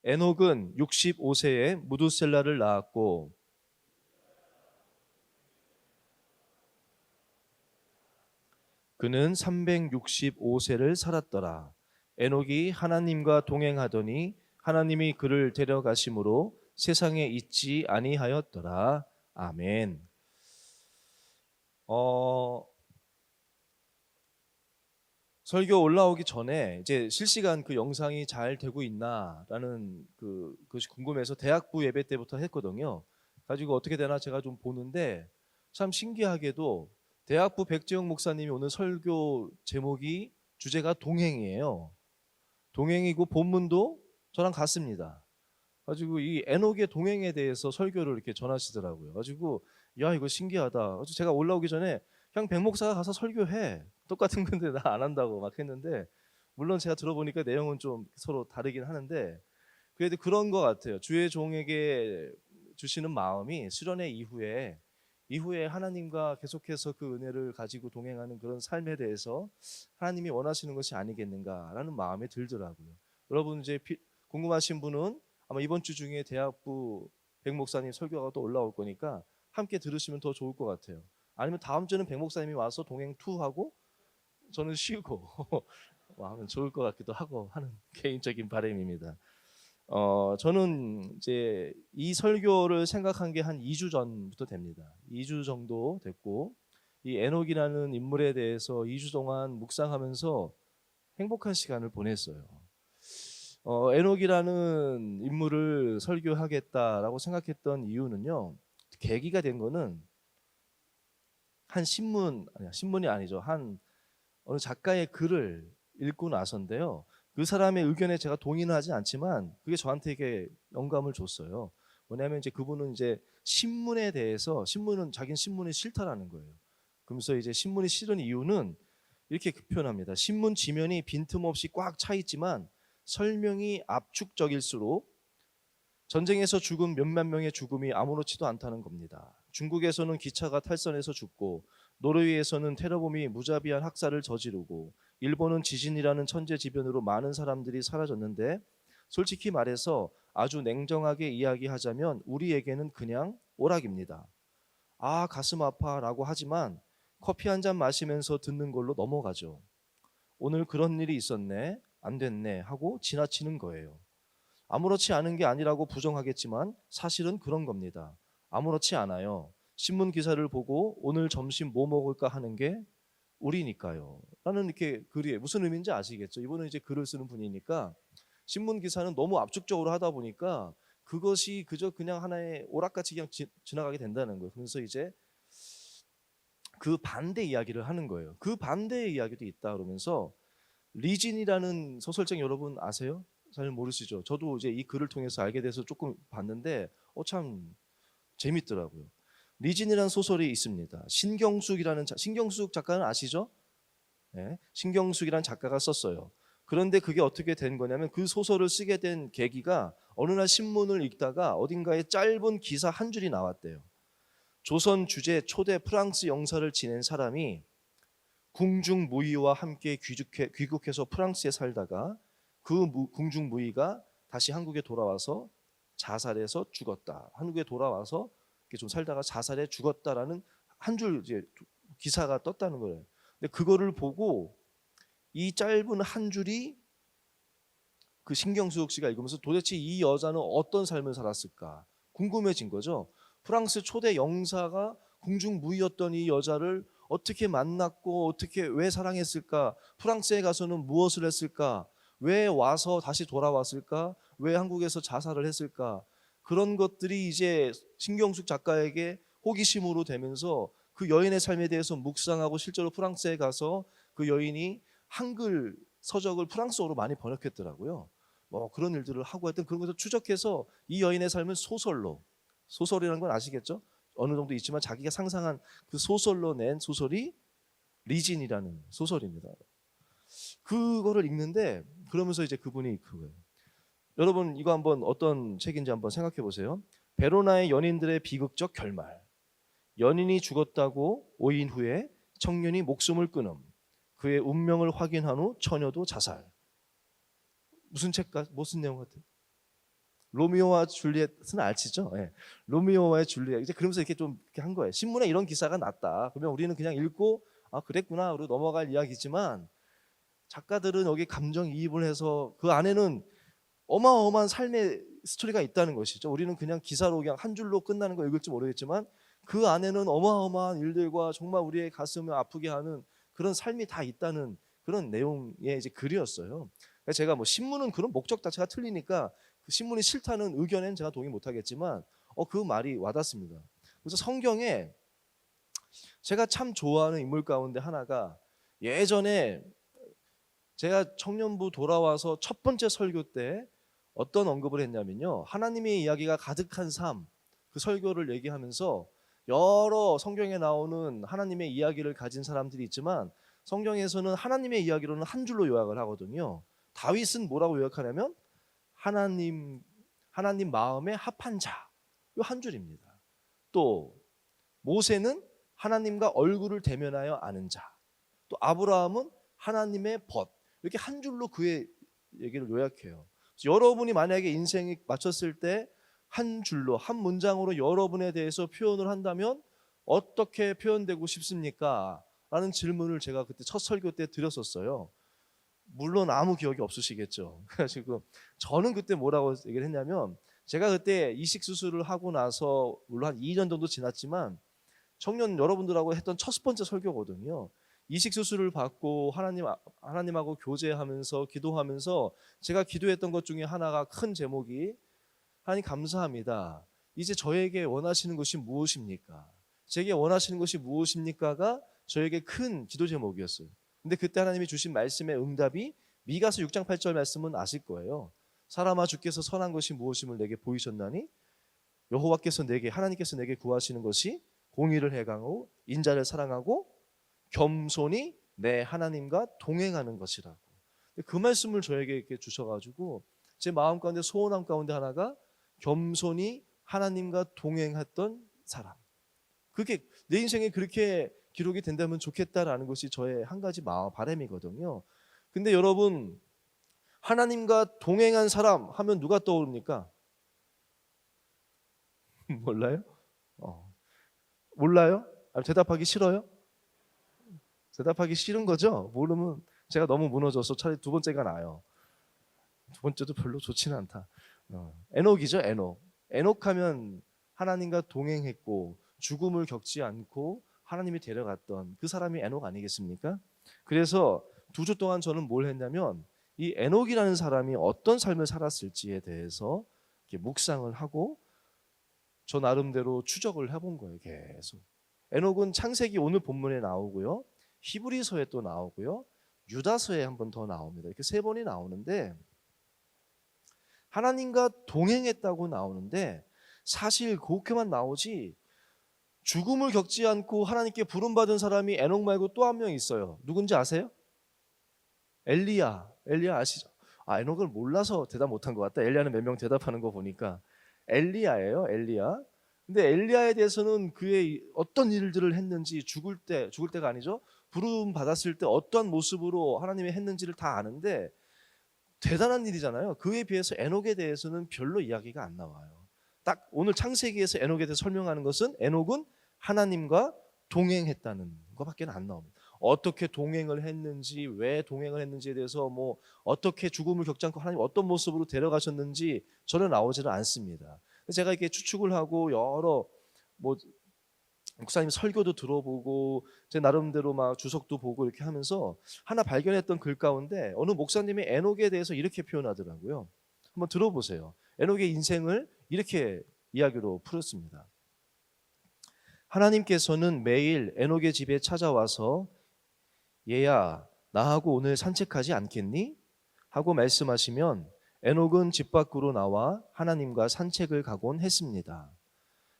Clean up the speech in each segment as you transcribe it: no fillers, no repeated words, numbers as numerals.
에녹은 65세에 무두셀라를 낳았고 그는 365세를 살았더라. 에녹이 하나님과 동행하더니 하나님이 그를 데려가심으로 세상에 있지 아니하였더라. 아멘. 설교 올라오기 전에 이제 실시간 그 영상이 잘 되고 있나라는 그것이 궁금해서 대학부 예배 때부터 했거든요. 가지고 어떻게 되나 제가 좀 보는데 참 신기하게도 대학부 백지영 목사님이 오늘 설교 제목이 주제가 동행이에요. 동행이고 본문도 저랑 같습니다. 가지고 이 에녹의 동행에 대해서 설교를 이렇게 전하시더라고요. 가지고 야 이거 신기하다. 그래서 제가 올라오기 전에 그냥 백 목사가 가서 설교해. 똑같은 건데 나 안 한다고 막 했는데 물론 제가 들어보니까 내용은 좀 서로 다르긴 하는데 그래도 그런 것 같아요. 주의 종에게 주시는 마음이 수련회 이후에 하나님과 계속해서 그 은혜를 가지고 동행하는 그런 삶에 대해서 하나님이 원하시는 것이 아니겠는가라는 마음이 들더라고요. 여러분 이제 궁금하신 분은 아마 이번 주 중에 대학부 백 목사님 설교가 또 올라올 거니까 함께 들으시면 더 좋을 것 같아요. 아니면 다음 주는 백 목사님이 와서 동행 2 하고 저는 쉬고 하면 좋을 것 같기도 하고 하는 개인적인 바람입니다. 저는 이제 이 설교를 생각한 게 한 2주 전부터 됩니다. 2주 정도 됐고 이 에녹이라는 인물에 대해서 2주 동안 묵상하면서 행복한 시간을 보냈어요. 에녹이라는 인물을 설교하겠다라고 생각했던 이유는요. 계기가 된 거는 신문이 아니죠. 한 어느 작가의 글을 읽고 나서인데요. 그 사람의 의견에 제가 동의는 하지 않지만 그게 저한테 이게 영감을 줬어요. 뭐냐면 이제 그분은 이제 신문에 대해서 자기는 신문이 싫다라는 거예요. 그러면서 이제 신문이 싫은 이유는 이렇게 표현합니다. 신문 지면이 빈틈없이 꽉 차 있지만 설명이 압축적일수록 전쟁에서 죽은 몇만 명의 죽음이 아무렇지도 않다는 겁니다. 중국에서는 기차가 탈선해서 죽고 노르웨이에서는 테러범이 무자비한 학살을 저지르고 일본은 지진이라는 천재지변으로 많은 사람들이 사라졌는데 솔직히 말해서 아주 냉정하게 이야기하자면 우리에게는 그냥 오락입니다. 아 가슴 아파라고 하지만 커피 한 잔 마시면서 듣는 걸로 넘어가죠. 오늘 그런 일이 있었네 안 됐네 하고 지나치는 거예요. 아무렇지 않은 게 아니라고 부정하겠지만 사실은 그런 겁니다. 아무렇지 않아요. 신문 기사를 보고 오늘 점심 뭐 먹을까 하는 게 우리니까요. 라는 이렇게 글이 무슨 의미인지 아시겠죠? 이분은 이제 글을 쓰는 분이니까 신문 기사는 너무 압축적으로 하다 보니까 그것이 그저 그냥 하나의 오락같이 그냥 지나가게 된다는 거예요. 그래서 이제 그 반대 이야기를 하는 거예요. 그 반대의 이야기도 있다 그러면서 리진이라는 소설책 여러분 아세요? 잘 모르시죠? 저도 이제 이 글을 통해서 알게 돼서 조금 봤는데 참 재밌더라고요. 리진이라는 소설이 있습니다. 신경숙 작가는 아시죠? 네, 신경숙이라는 작가가 썼어요. 그런데 그게 어떻게 된 거냐면 그 소설을 쓰게 된 계기가 어느 날 신문을 읽다가 어딘가에 짧은 기사 한 줄이 나왔대요. 조선 주재 초대 프랑스 영사를 지낸 사람이 궁중무의와 함께 귀국해서 프랑스에 살다가 그 궁중무의가 다시 한국에 돌아와서 자살해서 죽었다. 한국에 돌아와서 좀 살다가 자살해 죽었다라는 한 줄 기사가 떴다는 거예요. 근데 그거를 보고 이 짧은 한 줄이 그 신경숙 씨가 읽으면서 도대체 이 여자는 어떤 삶을 살았을까 궁금해진 거죠. 프랑스 초대 영사가 궁중무의였던 이 여자를 어떻게 만났고 어떻게 왜 사랑했을까? 프랑스에 가서는 무엇을 했을까? 왜 와서 다시 돌아왔을까? 왜 한국에서 자살을 했을까? 그런 것들이 이제 신경숙 작가에게 호기심으로 되면서 그 여인의 삶에 대해서 묵상하고 실제로 프랑스에 가서 그 여인이 한글 서적을 프랑스어로 많이 번역했더라고요. 뭐 그런 일들을 하고 했던 그런 것을 추적해서 이 여인의 삶을 소설이라는 건 아시겠죠? 어느 정도 있지만 자기가 상상한 그 소설로 낸 소설이 리진이라는 소설입니다. 그거를 읽는데 그러면서 이제 그분이 그거예요. 여러분 이거 한번 어떤 책인지 한번 생각해 보세요. 베로나의 연인들의 비극적 결말. 연인이 죽었다고 5인 후에 청년이 목숨을 끊음. 그의 운명을 확인한 후 처녀도 자살. 무슨 내용 같아요? 로미오와 줄리엣은 알지죠? 예. 로미오와의 줄리엣. 이제 그러면서 이렇게 좀 이렇게 한 거예요. 신문에 이런 기사가 났다. 그러면 우리는 그냥 읽고 아 그랬구나. 그리고 넘어갈 이야기지만 작가들은 여기 감정이입을 해서 그 안에는 어마어마한 삶의 스토리가 있다는 것이죠. 우리는 그냥 기사로 그냥 한 줄로 끝나는 거 읽을지 모르겠지만 그 안에는 어마어마한 일들과 정말 우리의 가슴을 아프게 하는 그런 삶이 다 있다는 그런 내용의 이제 글이었어요. 그래서 제가 뭐 신문은 그런 목적 자체가 틀리니까 그 신문이 싫다는 의견엔 제가 동의 못하겠지만 그 말이 와닿습니다. 그래서 성경에 제가 참 좋아하는 인물 가운데 하나가 예전에 제가 청년부 돌아와서 첫 번째 설교 때 어떤 언급을 했냐면요. 하나님의 이야기가 가득한 삶, 그 설교를 얘기하면서 여러 성경에 나오는 하나님의 이야기를 가진 사람들이 있지만 성경에서는 하나님의 이야기로는 한 줄로 요약을 하거든요. 다윗은 뭐라고 요약하냐면 하나님 마음에 합한 자, 이 한 줄입니다. 또 모세는 하나님과 얼굴을 대면하여 아는 자, 또 아브라함은 하나님의 벗, 이렇게 한 줄로 그의 얘기를 요약해요. 여러분이 만약에 인생이 맞췄을 때 한 줄로 한 문장으로 여러분에 대해서 표현을 한다면 어떻게 표현되고 싶습니까? 라는 질문을 제가 그때 첫 설교 때 드렸었어요. 물론 아무 기억이 없으시겠죠. 그래가지고 저는 그때 뭐라고 얘기를 했냐면 제가 그때 이식 수술을 하고 나서 물론 한 2년 정도 지났지만 청년 여러분들하고 했던 첫 번째 설교거든요. 이식 수술을 받고 하나님하고 교제하면서 기도하면서 제가 기도했던 것 중에 하나가 큰 제목이 하나님 감사합니다. 이제 저에게 원하시는 것이 무엇입니까? 제게 원하시는 것이 무엇입니까가 저에게 큰 기도 제목이었어요. 근데 그때 하나님이 주신 말씀의 응답이 미가서 6장 8절 말씀은 아실 거예요. 사람아 주께서 선한 것이 무엇임을 내게 보이셨나니 여호와께서 하나님께서 내게 구하시는 것이 공의를 행하고 인자를 사랑하고 겸손히 내 하나님과 동행하는 것이라고. 그 말씀을 저에게 이렇게 주셔가지고 제 마음 가운데 소원함 가운데 하나가 겸손히 하나님과 동행했던 사람. 그게 내 인생에 그렇게 기록이 된다면 좋겠다라는 것이 저의 한 가지 바람이거든요. 근데 여러분 하나님과 동행한 사람 하면 누가 떠오릅니까? 몰라요? 몰라요? 대답하기 싫어요? 대답하기 싫은 거죠? 모르면 제가 너무 무너져서 차라리 두 번째가 나아요. 두 번째도 별로 좋지는 않다. 에녹이죠, 에녹. 에녹하면 하나님과 동행했고 죽음을 겪지 않고 하나님이 데려갔던 그 사람이 에녹 아니겠습니까? 그래서 2주 동안 저는 뭘 했냐면 이 에녹이라는 사람이 어떤 삶을 살았을지에 대해서 이렇게 묵상을 하고 저 나름대로 추적을 해본 거예요. 계속. 에녹은 창세기 오늘 본문에 나오고요. 히브리서에 또 나오고요. 유다서에 한 번 더 나옵니다. 이렇게 3번이 나오는데 하나님과 동행했다고 나오는데 사실 그렇게만 나오지 죽음을 겪지 않고 하나님께 부름받은 사람이 에녹 말고 또 한 명 있어요. 누군지 아세요? 엘리야 아시죠? 에녹을 몰라서 대답 못한 것 같다. 엘리야는 몇 명 대답하는 거 보니까 엘리야예요. 엘리야. 근데 엘리야에 대해서는 그의 어떤 일들을 했는지 죽을 때가 아니죠. 부름 받았을 때 어떤 모습으로 하나님이 했는지를 다 아는데 대단한 일이잖아요. 그에 비해서 에녹에 대해서는 별로 이야기가 안 나와요. 딱 오늘 창세기에서 에녹에 대해서 설명하는 것은 에녹은 하나님과 동행했다는 것밖에 안 나옵니다. 어떻게 동행을 했는지, 왜 동행을 했는지에 대해서 뭐 어떻게 죽음을 겪지 않고 하나님 어떤 모습으로 데려가셨는지 전혀 나오지는 않습니다. 제가 이렇게 추측을 하고 여러 뭐 목사님 설교도 들어보고 제 나름대로 막 주석도 보고 이렇게 하면서 하나 발견했던 글 가운데 어느 목사님이 에녹에 대해서 이렇게 표현하더라고요. 한번 들어보세요. 에녹의 인생을 이렇게 이야기로 풀었습니다. 하나님께서는 매일 에녹의 집에 찾아와서 얘야 나하고 오늘 산책하지 않겠니? 하고 말씀하시면 에녹은 집 밖으로 나와 하나님과 산책을 가곤 했습니다.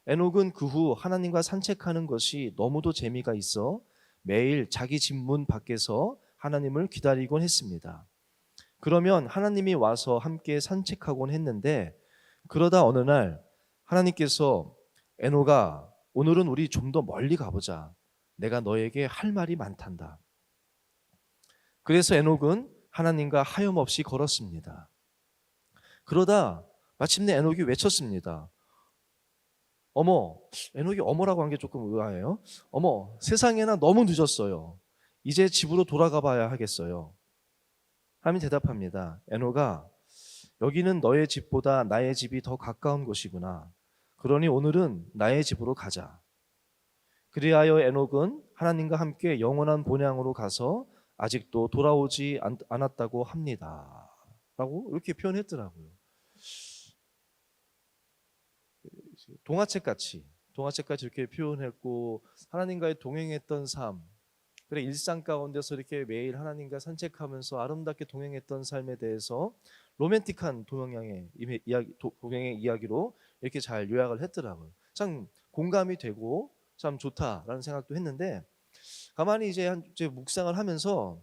에녹은 그 후 하나님과 산책하는 것이 너무도 재미가 있어 매일 자기 집 문 밖에서 하나님을 기다리곤 했습니다. 그러면 하나님이 와서 함께 산책하곤 했는데 그러다 어느 날 하나님께서 에녹아 오늘은 우리 좀 더 멀리 가보자. 내가 너에게 할 말이 많단다. 그래서 에녹은 하나님과 하염없이 걸었습니다. 그러다 마침내 에녹이 외쳤습니다. 어머, 에녹이 어머라고 한 게 조금 의아해요. 어머, 세상에나 너무 늦었어요. 이제 집으로 돌아가 봐야 하겠어요. 하나님이 대답합니다. 에녹아, 여기는 너의 집보다 나의 집이 더 가까운 곳이구나. 그러니 오늘은 나의 집으로 가자. 그리하여 에녹은 하나님과 함께 영원한 본향으로 가서 아직도 돌아오지 않았다고 합니다. 라고 이렇게 표현했더라고요. 동화책같이 이렇게 표현했고, 하나님과의 동행했던 삶, 그래 일상 가운데서 이렇게 매일 하나님과 산책하면서 아름답게 동행했던 삶에 대해서 로맨틱한 동양의 이야기로 이렇게 잘 요약을 했더라고요. 참 공감이 되고 참 좋다라는 생각도 했는데, 가만히 이제 묵상을 하면서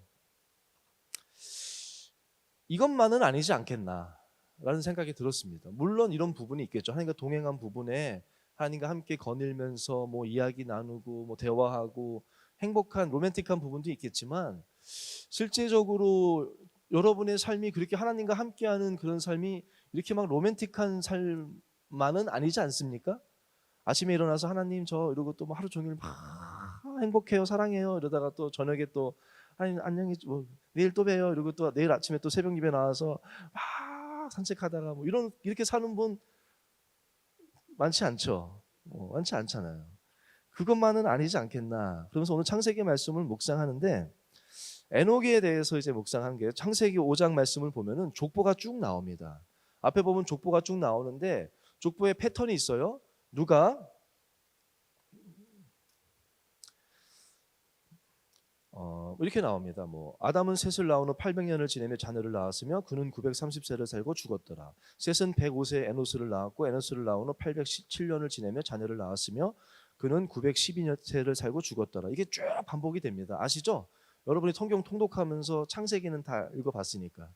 이것만은 아니지 않겠나라는 생각이 들었습니다. 물론 이런 부분이 있겠죠. 하나님과 동행한 부분에 하나님과 함께 거닐면서 뭐 이야기 나누고 뭐 대화하고 행복한 로맨틱한 부분도 있겠지만, 실제적으로 여러분의 삶이 그렇게 하나님과 함께하는 그런 삶이 이렇게 막 로맨틱한 삶만은 아니지 않습니까? 아침에 일어나서 하나님 저 이러고 또 뭐 하루 종일 막 행복해요, 사랑해요 이러다가 또 저녁에 또 하나님 안녕히 뭐 내일 또 봬요 이러고 또 내일 아침에 또 새벽 예배 나와서 막 산책하다가 뭐 이렇게 사는 분 많지 않죠. 많지 않잖아요. 그것만은 아니지 않겠나. 그러면서 오늘 창세기 말씀을 묵상하는데, 에녹에 대해서 이제 묵상한 게 창세기 5장 말씀을 보면은 족보가 쭉 나옵니다. 앞에 보면 족보가 쭉 나오는데 족보에 패턴이 있어요. 누가 이렇게 나옵니다. 뭐 아담은 셋을 낳은 후 800년을 지내며 자녀를 낳았으며 그는 930세를 살고 죽었더라. 셋은 105세에 에노스를 낳았고 에노스를 낳은 후 817년을 지내며 자녀를 낳았으며 그는 912세를 살고 죽었더라. 이게 쭉 반복이 됩니다. 아시죠? 여러분이 성경 통독하면서 창세기는 다 읽어봤으니까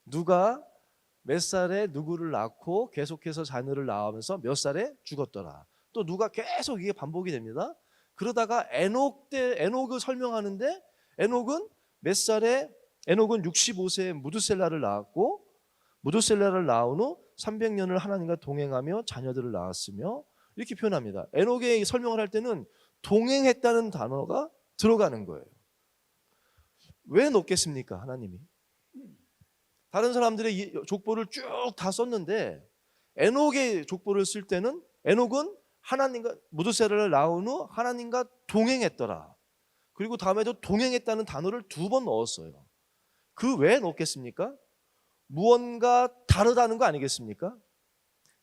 누가 몇 살에 누구를 낳고 계속해서 자녀를 낳으면서 몇 살에 죽었더라. 또 누가 계속 이게 반복이 됩니다. 그러다가 에녹을 설명하는데 에녹은 몇 살에 에녹은 65세에 무드셀라를 낳았고 무드셀라를 낳은 후 300년을 하나님과 동행하며 자녀들을 낳았으며 이렇게 표현합니다. 에녹의 설명을 할 때는 동행했다는 단어가 들어가는 거예요. 왜 넣겠습니까? 하나님이 다른 사람들의 족보를 쭉 다 썼는데 에녹의 족보를 쓸 때는 에녹은 하나님과 무드셀라를 낳은 후 하나님과 동행했더라. 그리고 다음에도 동행했다는 단어를 2번 넣었어요. 그 왜 넣겠습니까? 무언가 다르다는 거 아니겠습니까?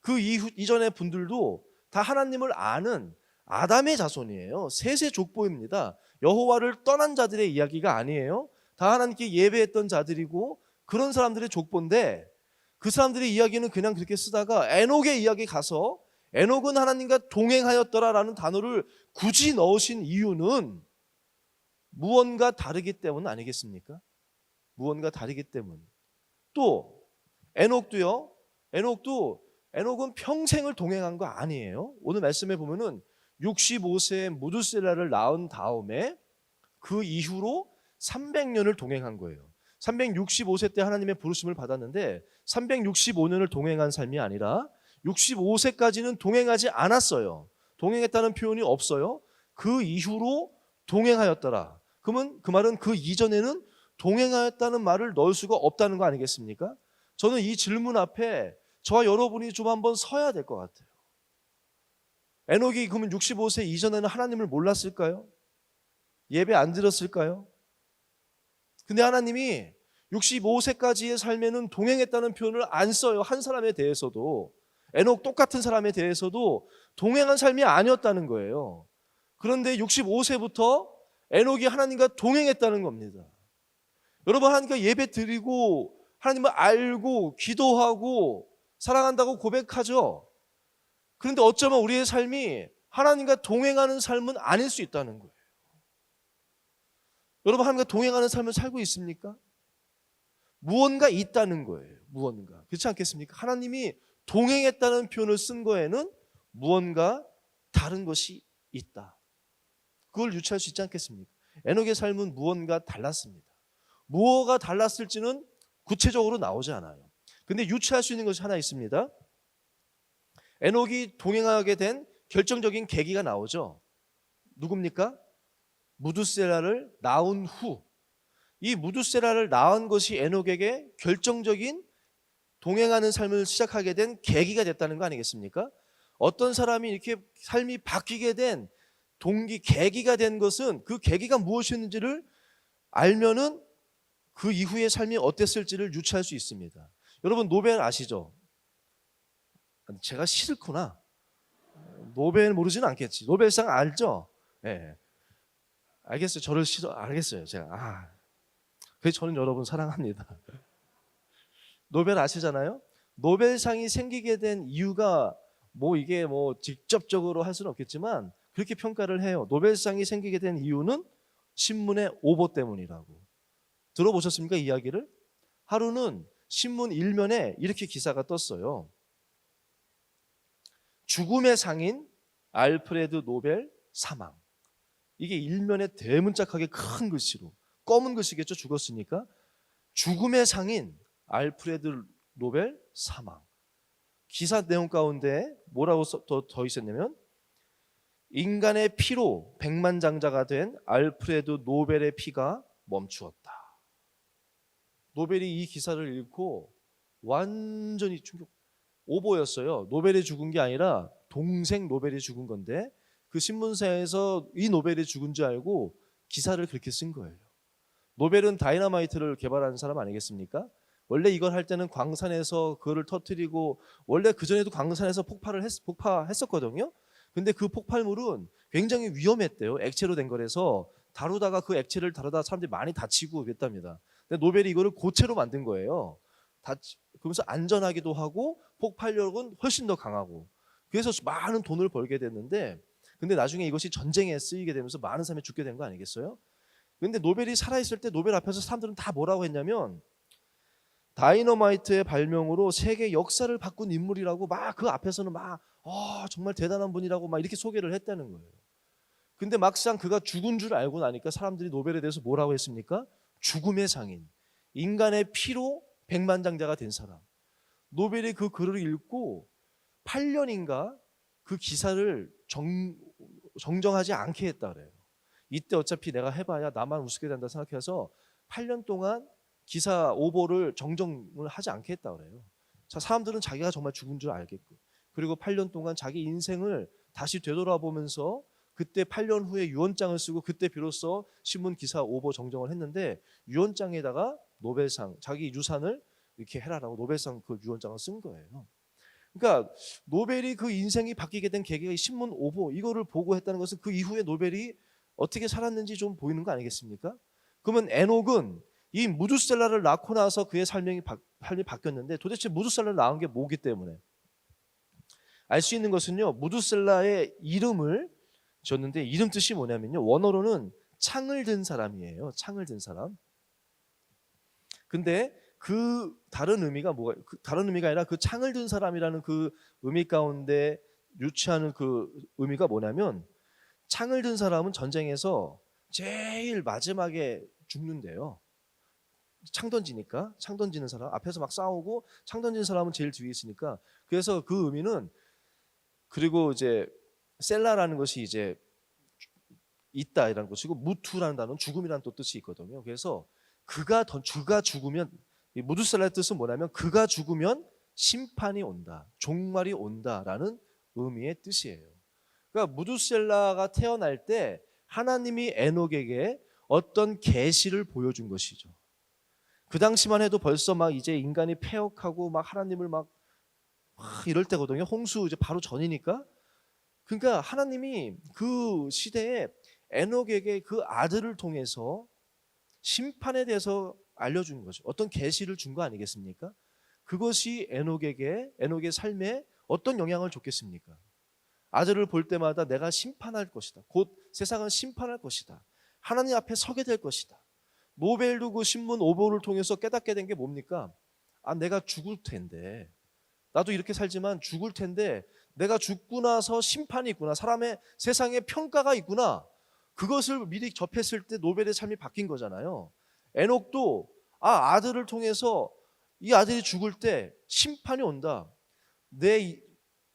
그 이전의 분들도 다 하나님을 아는 아담의 자손이에요. 셋의 족보입니다. 여호와를 떠난 자들의 이야기가 아니에요. 다 하나님께 예배했던 자들이고 그런 사람들의 족보인데, 그 사람들의 이야기는 그냥 그렇게 쓰다가 에녹의 이야기 가서 에녹은 하나님과 동행하였더라라는 단어를 굳이 넣으신 이유는 무언가 다르기 때문 아니겠습니까? 무언가 다르기 때문. 또 에녹은 평생을 동행한 거 아니에요. 오늘 말씀에 보면은 65세에 무드셀라를 낳은 다음에 그 이후로 300년을 동행한 거예요. 365세 때 하나님의 부르심을 받았는데 365년을 동행한 삶이 아니라 65세까지는 동행하지 않았어요. 동행했다는 표현이 없어요. 그 이후로 동행하였더라. 그러면 그 말은 그 이전에는 동행하였다는 말을 넣을 수가 없다는 거 아니겠습니까? 저는 이 질문 앞에 저와 여러분이 좀 한번 서야 될 것 같아요. 에녹이 그러면 65세 이전에는 하나님을 몰랐을까요? 예배 안 드렸을까요? 근데 하나님이 65세까지의 삶에는 동행했다는 표현을 안 써요. 한 사람에 대해서도. 에녹 똑같은 사람에 대해서도 동행한 삶이 아니었다는 거예요. 그런데 65세부터 에녹이 하나님과 동행했다는 겁니다. 여러분, 하나님과 예배 드리고 하나님을 알고 기도하고 사랑한다고 고백하죠. 그런데 어쩌면 우리의 삶이 하나님과 동행하는 삶은 아닐 수 있다는 거예요. 여러분, 하나님과 동행하는 삶을 살고 있습니까? 무언가 있다는 거예요. 무언가. 그렇지 않겠습니까? 하나님이 동행했다는 표현을 쓴 거에는 무언가 다른 것이 있다. 그걸 유추할 수 있지 않겠습니까? 에녹의 삶은 무언가 달랐습니다. 무엇가 달랐을지는 구체적으로 나오지 않아요. 근데 유추할 수 있는 것이 하나 있습니다. 에녹이 동행하게 된 결정적인 계기가 나오죠. 누굽니까? 무두셀라를 낳은 후, 이 무두셀라를 낳은 것이 에녹에게 결정적인 동행하는 삶을 시작하게 된 계기가 됐다는 거 아니겠습니까? 어떤 사람이 이렇게 삶이 바뀌게 된 동기, 계기가 된 것은 그 계기가 무엇이었는지를 알면은 그 이후의 삶이 어땠을지를 유추할 수 있습니다. 여러분 노벨 아시죠? 제가 싫구나. 노벨 모르지는 않겠지. 노벨상 알죠? 예. 네. 알겠어요. 저를 싫어 알겠어요. 제가 그래서 저는 여러분 사랑합니다. 노벨 아시잖아요? 노벨상이 생기게 된 이유가 뭐 이게 뭐 직접적으로 할 수는 없겠지만 그렇게 평가를 해요. 노벨상이 생기게 된 이유는 신문의 오보 때문이라고. 들어보셨습니까? 이 이야기를? 하루는 신문 일면에 이렇게 기사가 떴어요. 죽음의 상인 알프레드 노벨 사망. 이게 일면에 대문짝하게 큰 글씨로, 검은 글씨겠죠, 죽었으니까. 죽음의 상인 알프레드 노벨 사망. 기사 내용 가운데 뭐라고 더 있었냐면 인간의 피로 백만장자가 된 알프레드 노벨의 피가 멈추었다. 노벨이 이 기사를 읽고 완전히 충격, 오보였어요. 노벨이 죽은 게 아니라 동생 노벨이 죽은 건데 그 신문사에서 이 노벨이 죽은 줄 알고 기사를 그렇게 쓴 거예요. 노벨은 다이너마이트를 개발한 사람 아니겠습니까? 원래 이걸 할 때는 광산에서 그거를 터뜨리고, 원래 그전에도 광산에서 폭파했었거든요. 근데 그 폭발물은 굉장히 위험했대요. 액체로 된 거라서 다루다가 그 액체를 다루다 사람들이 많이 다치고 그랬답니다. 근데 노벨이 이거를 고체로 만든 거예요. 그러면서 안전하기도 하고 폭발력은 훨씬 더 강하고, 그래서 많은 돈을 벌게 됐는데, 근데 나중에 이것이 전쟁에 쓰이게 되면서 많은 사람이 죽게 된 거 아니겠어요? 근데 노벨이 살아있을 때 노벨 앞에서 사람들은 다 뭐라고 했냐면 다이너마이트의 발명으로 세계 역사를 바꾼 인물이라고 막 그 앞에서는 막 정말 대단한 분이라고 막 이렇게 소개를 했다는 거예요. 근데 막상 그가 죽은 줄 알고 나니까 사람들이 노벨에 대해서 뭐라고 했습니까? 죽음의 상인, 인간의 피로 백만장자가 된 사람. 노벨이 그 글을 읽고 8년인가 그 기사를 정정하지 않게 했다 그래요. 이때 어차피 내가 해봐야 나만 우습게 된다 생각해서 8년 동안 기사 오보를 정정을 하지 않게 했다 그래요. 자, 사람들은 자기가 정말 죽은 줄 알겠고, 그리고 8년 동안 자기 인생을 다시 되돌아보면서 그때 8년 후에 유언장을 쓰고 그때 비로소 신문 기사 오보 정정을 했는데, 유언장에다가 노벨상, 자기 유산을 이렇게 해라라고 노벨상 그 유언장을 쓴 거예요. 그러니까 노벨이 그 인생이 바뀌게 된 계기가 이 신문 오보 이거를 보고 했다는 것은 그 이후에 노벨이 어떻게 살았는지 좀 보이는 거 아니겠습니까? 그러면 에녹은 이 무두셀라를 낳고 나서 그의 삶이 바뀌었는데, 도대체 무두셀라를 낳은 게 뭐기 때문에 알 수 있는 것은요, 무두셀라의 이름을 줬는데 이름 뜻이 뭐냐면요, 원어로는 창을 든 사람이에요. 창을 든 사람. 근데 그 다른 의미가 다른 의미가 아니라 그 창을 든 사람이라는 그 의미 가운데 유추하는 그 의미가 뭐냐면, 창을 든 사람은 전쟁에서 제일 마지막에 죽는데요. 창 던지는 사람 앞에서 막 싸우고 창 던지는 사람은 제일 뒤에 있으니까, 그래서 그 의미는, 그리고 이제 셀라라는 것이 이제 있다 이라는 것이고, 무투라는 단어는 죽음이라는 또 뜻이 있거든요. 그래서 그가 죽으면, 이 무두셀라의 뜻은 뭐냐면 그가 죽으면 심판이 온다, 종말이 온다라는 의미의 뜻이에요. 그러니까 무두셀라가 태어날 때 하나님이 에녹에게 어떤 계시를 보여준 것이죠. 그 당시만 해도 벌써 막 이제 인간이 패역하고 막 하나님을 막 이럴 때거든요. 홍수 이제 바로 전이니까. 그러니까 하나님이 그 시대에 에녹에게 그 아들을 통해서 심판에 대해서 알려준 거죠. 어떤 계시를 준 거 아니겠습니까? 그것이 에녹의 삶에 어떤 영향을 줬겠습니까? 아들을 볼 때마다 내가 심판할 것이다, 곧 세상은 심판할 것이다, 하나님 앞에 서게 될 것이다. 노벨도 그 신문 오보를 통해서 깨닫게 된 게 뭡니까? 내가 죽을 텐데, 나도 이렇게 살지만 죽을 텐데 내가 죽고 나서 심판이 있구나, 사람의 세상에 평가가 있구나, 그것을 미리 접했을 때 노벨의 삶이 바뀐 거잖아요. 에녹도 아들을 통해서 이 아들이 죽을 때 심판이 온다, 내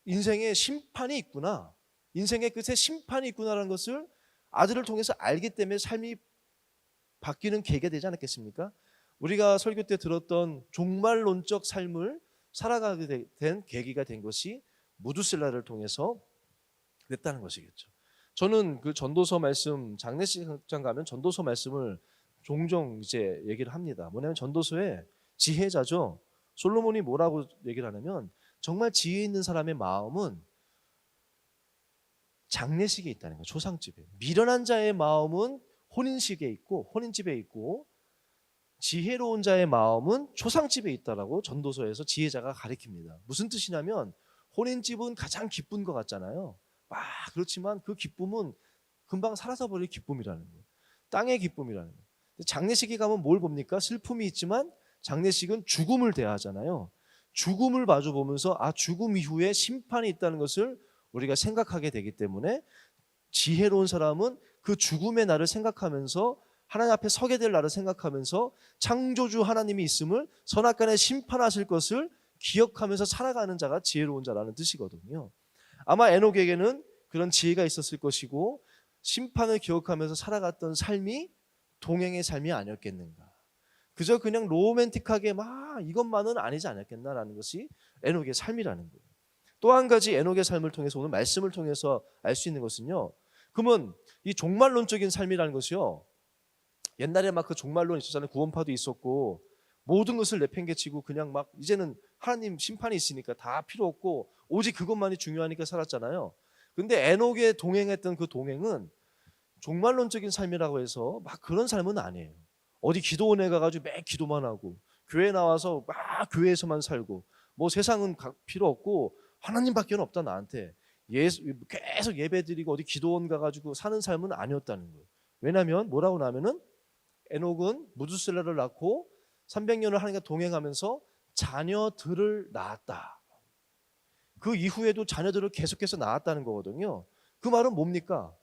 인생에 심판이 있구나, 인생의 끝에 심판이 있구나라는 것을 아들을 통해서 알기 때문에 삶이 바뀌는 계기가 되지 않았겠습니까? 우리가 설교 때 들었던 종말론적 삶을 살아가게 된 계기가 된 것이 무두셀라를 통해서 됐다는 것이겠죠. 저는 그 전도서 말씀, 장례식장 가면 전도서 말씀을 종종 이제 얘기를 합니다. 뭐냐면 전도서에 지혜자죠. 솔로몬이 뭐라고 얘기를 하냐면 정말 지혜 있는 사람의 마음은 장례식에 있다는 거예요. 초상집에. 미련한 자의 마음은 혼인식에 있고, 혼인집에 있고, 지혜로운 자의 마음은 초상집에 있다라고 전도서에서 지혜자가 가리킵니다. 무슨 뜻이냐면 혼인집은 가장 기쁜 것 같잖아요. 그렇지만 그 기쁨은 금방 사라져 버릴 기쁨이라는 거예요. 땅의 기쁨이라는 거예요. 장례식에 가면 뭘 봅니까? 슬픔이 있지만 장례식은 죽음을 대하잖아요. 죽음을 마주 보면서 죽음 이후에 심판이 있다는 것을 우리가 생각하게 되기 때문에 지혜로운 사람은 그 죽음의 날을 생각하면서 하나님 앞에 서게 될 날을 생각하면서 창조주 하나님이 있음을 선악간에 심판하실 것을 기억하면서 살아가는 자가 지혜로운 자라는 뜻이거든요. 아마 에녹에게는 그런 지혜가 있었을 것이고 심판을 기억하면서 살아갔던 삶이 동행의 삶이 아니었겠는가. 그저 그냥 로맨틱하게 이것만은 아니지 않았겠나라는 것이 에녹의 삶이라는 거예요. 또 한 가지 에녹의 삶을 통해서 오늘 말씀을 통해서 알 수 있는 것은요. 그러면 이 종말론적인 삶이라는 것이요. 옛날에 그 종말론 있었잖아요. 구원파도 있었고 모든 것을 내팽개치고 그냥 이제는 하나님 심판이 있으니까 다 필요 없고 오직 그것만이 중요하니까 살았잖아요. 근데 에녹에 동행했던 그 동행은 종말론적인 삶이라고 해서 그런 삶은 아니에요. 어디 기도원에 가가지고 매 기도만 하고 교회 나와서 교회에서만 살고 세상은 필요 없고 하나님밖에 없다 나한테 계속 예배드리고 어디 기도원 가가지고 사는 삶은 아니었다는 거예요. 왜냐하면 뭐라고 나면은 에녹은 무두셀라를 낳고 300년을 하나님과 동행하면서 자녀들을 낳았다. 그 이후에도 자녀들을 계속해서 낳았다는 거거든요. 그 말은 뭡니까?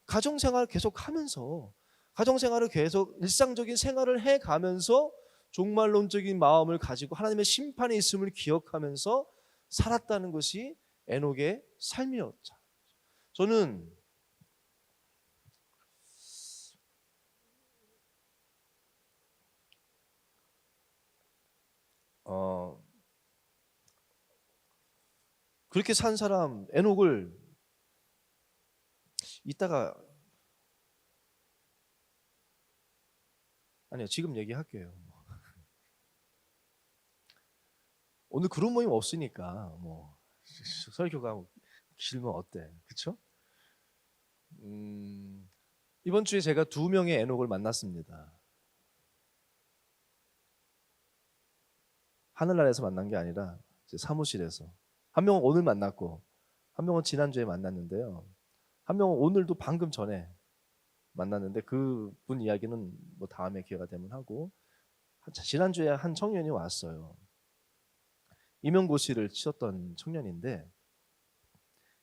가정생활을 계속 하면서 가정생활을 계속 일상적인 생활을 해가면서 종말론적인 마음을 가지고 하나님의 심판이 있음을 기억하면서 살았다는 것이 에녹의 삶이었죠. 저는 그렇게 산 사람 에녹을 이따가 아니요 지금 얘기할게요. 오늘 그런 모임 없으니까 설교가 길면 어때? 그렇죠? 이번 주에 제가 2명의 에녹을 만났습니다. 하늘나라에서 만난 게 아니라 사무실에서. 한 명은 오늘 만났고 한 명은 지난주에 만났는데요. 한 명은 오늘도 방금 전에 만났는데 그분 이야기는 다음에 기회가 되면 하고, 지난주에 한 청년이 왔어요. 임용고시를 치렀던 청년인데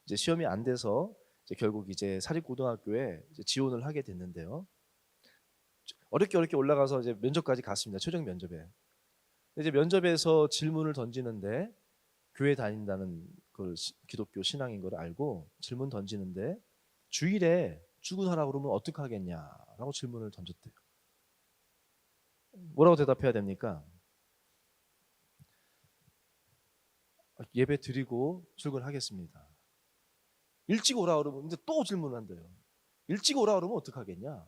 이제 시험이 안 돼서 결국 사립고등학교에 지원을 하게 됐는데요. 어렵게 올라가서 면접까지 갔습니다. 최종 면접에. 이제 면접에서 질문을 던지는데 교회 다닌다는 그 기독교 신앙인 걸 알고 질문 던지는데 주일에 출근하라고 그러면 어떡하겠냐라고 질문을 던졌대요. 뭐라고 대답해야 됩니까? 예배 드리고 출근하겠습니다. 일찍 오라 그러면 근데 또 질문을 한대요. 일찍 오라 그러면 어떡하겠냐?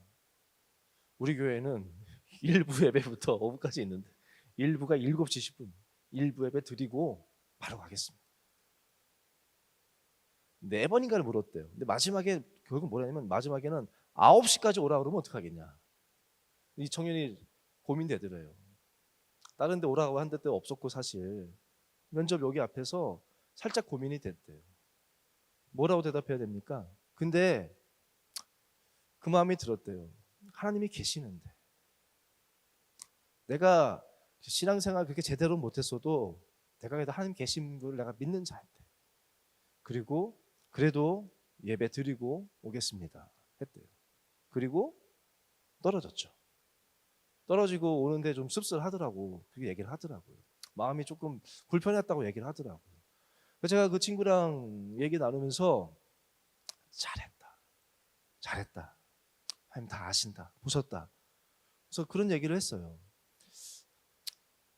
우리 교회는 일부 예배부터 오후까지 있는데 일부가 7시 10분 일부 예배 드리고 바로 가겠습니다. 4번인가를 물었대요. 근데 마지막에 결국 뭐라냐면 마지막에는 9시까지 오라 그러면 어떡하겠냐. 이 청년이 고민되더래요. 다른 데 오라고 한 데도 없었고 사실 면접 여기 앞에서 살짝 고민이 됐대요. 뭐라고 대답해야 됩니까? 근데 그 마음이 들었대요. 하나님이 계시는데 내가 신앙생활 그렇게 제대로 못했어도 내가 그래도 하나님 계신 걸 내가 믿는 자인데 그리고 그래도 예배 드리고 오겠습니다 했대요. 그리고 떨어졌죠. 떨어지고 오는데 좀 씁쓸하더라고. 그렇게 얘기를 하더라고요. 마음이 조금 불편했다고 얘기를 하더라고요. 그래서 제가 그 친구랑 얘기 나누면서 잘했다. 하나님 다 아신다. 보셨다. 그래서 그런 얘기를 했어요.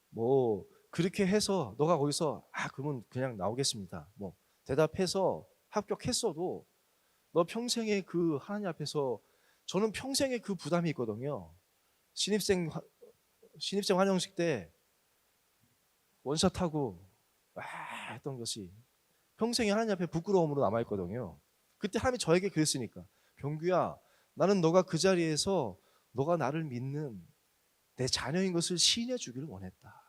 뭐 그렇게 해서 너가 거기서 그러면 그냥 나오겠습니다. 뭐 대답해서 합격했어도 너 평생에 그 하나님 앞에서 저는 평생에 그 부담이 있거든요. 신입생 환영식 때 원샷하고 했던 것이 평생에 하나님 앞에 부끄러움으로 남아있거든요. 그때 하나님이 저에게 그랬으니까 병규야, 나는 너가 그 자리에서 너가 나를 믿는 내 자녀인 것을 시인해 주기를 원했다.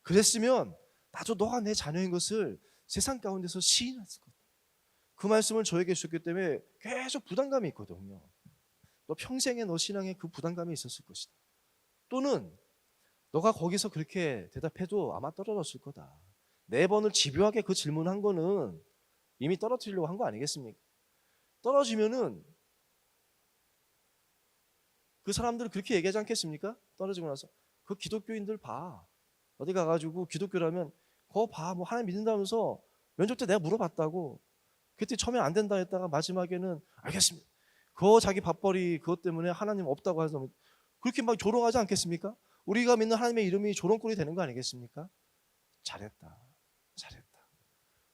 그랬으면 나도 너가 내 자녀인 것을 세상 가운데서 시인했을 거다. 그 말씀을 저에게 주셨기 때문에 계속 부담감이 있거든요. 너 평생에 너 신앙에 그 부담감이 있었을 것이다. 또는 너가 거기서 그렇게 대답해도 아마 떨어졌을 거다. 4번을 집요하게 그 질문한 거는 이미 떨어뜨리려고 한 거 아니겠습니까? 떨어지면은 그 사람들은 그렇게 얘기하지 않겠습니까? 떨어지고 나서 그 기독교인들 봐. 어디 가가지고 기독교라면 그거 봐. 뭐 하나님 믿는다면서 면접 때 내가 물어봤다고. 그때 처음에 안 된다 했다가 마지막에는 알겠습니다. 그거 자기 밥벌이 그것 때문에 하나님 없다고 해서 그렇게 막 조롱하지 않겠습니까? 우리가 믿는 하나님의 이름이 조롱거리 되는 거 아니겠습니까? 잘했다.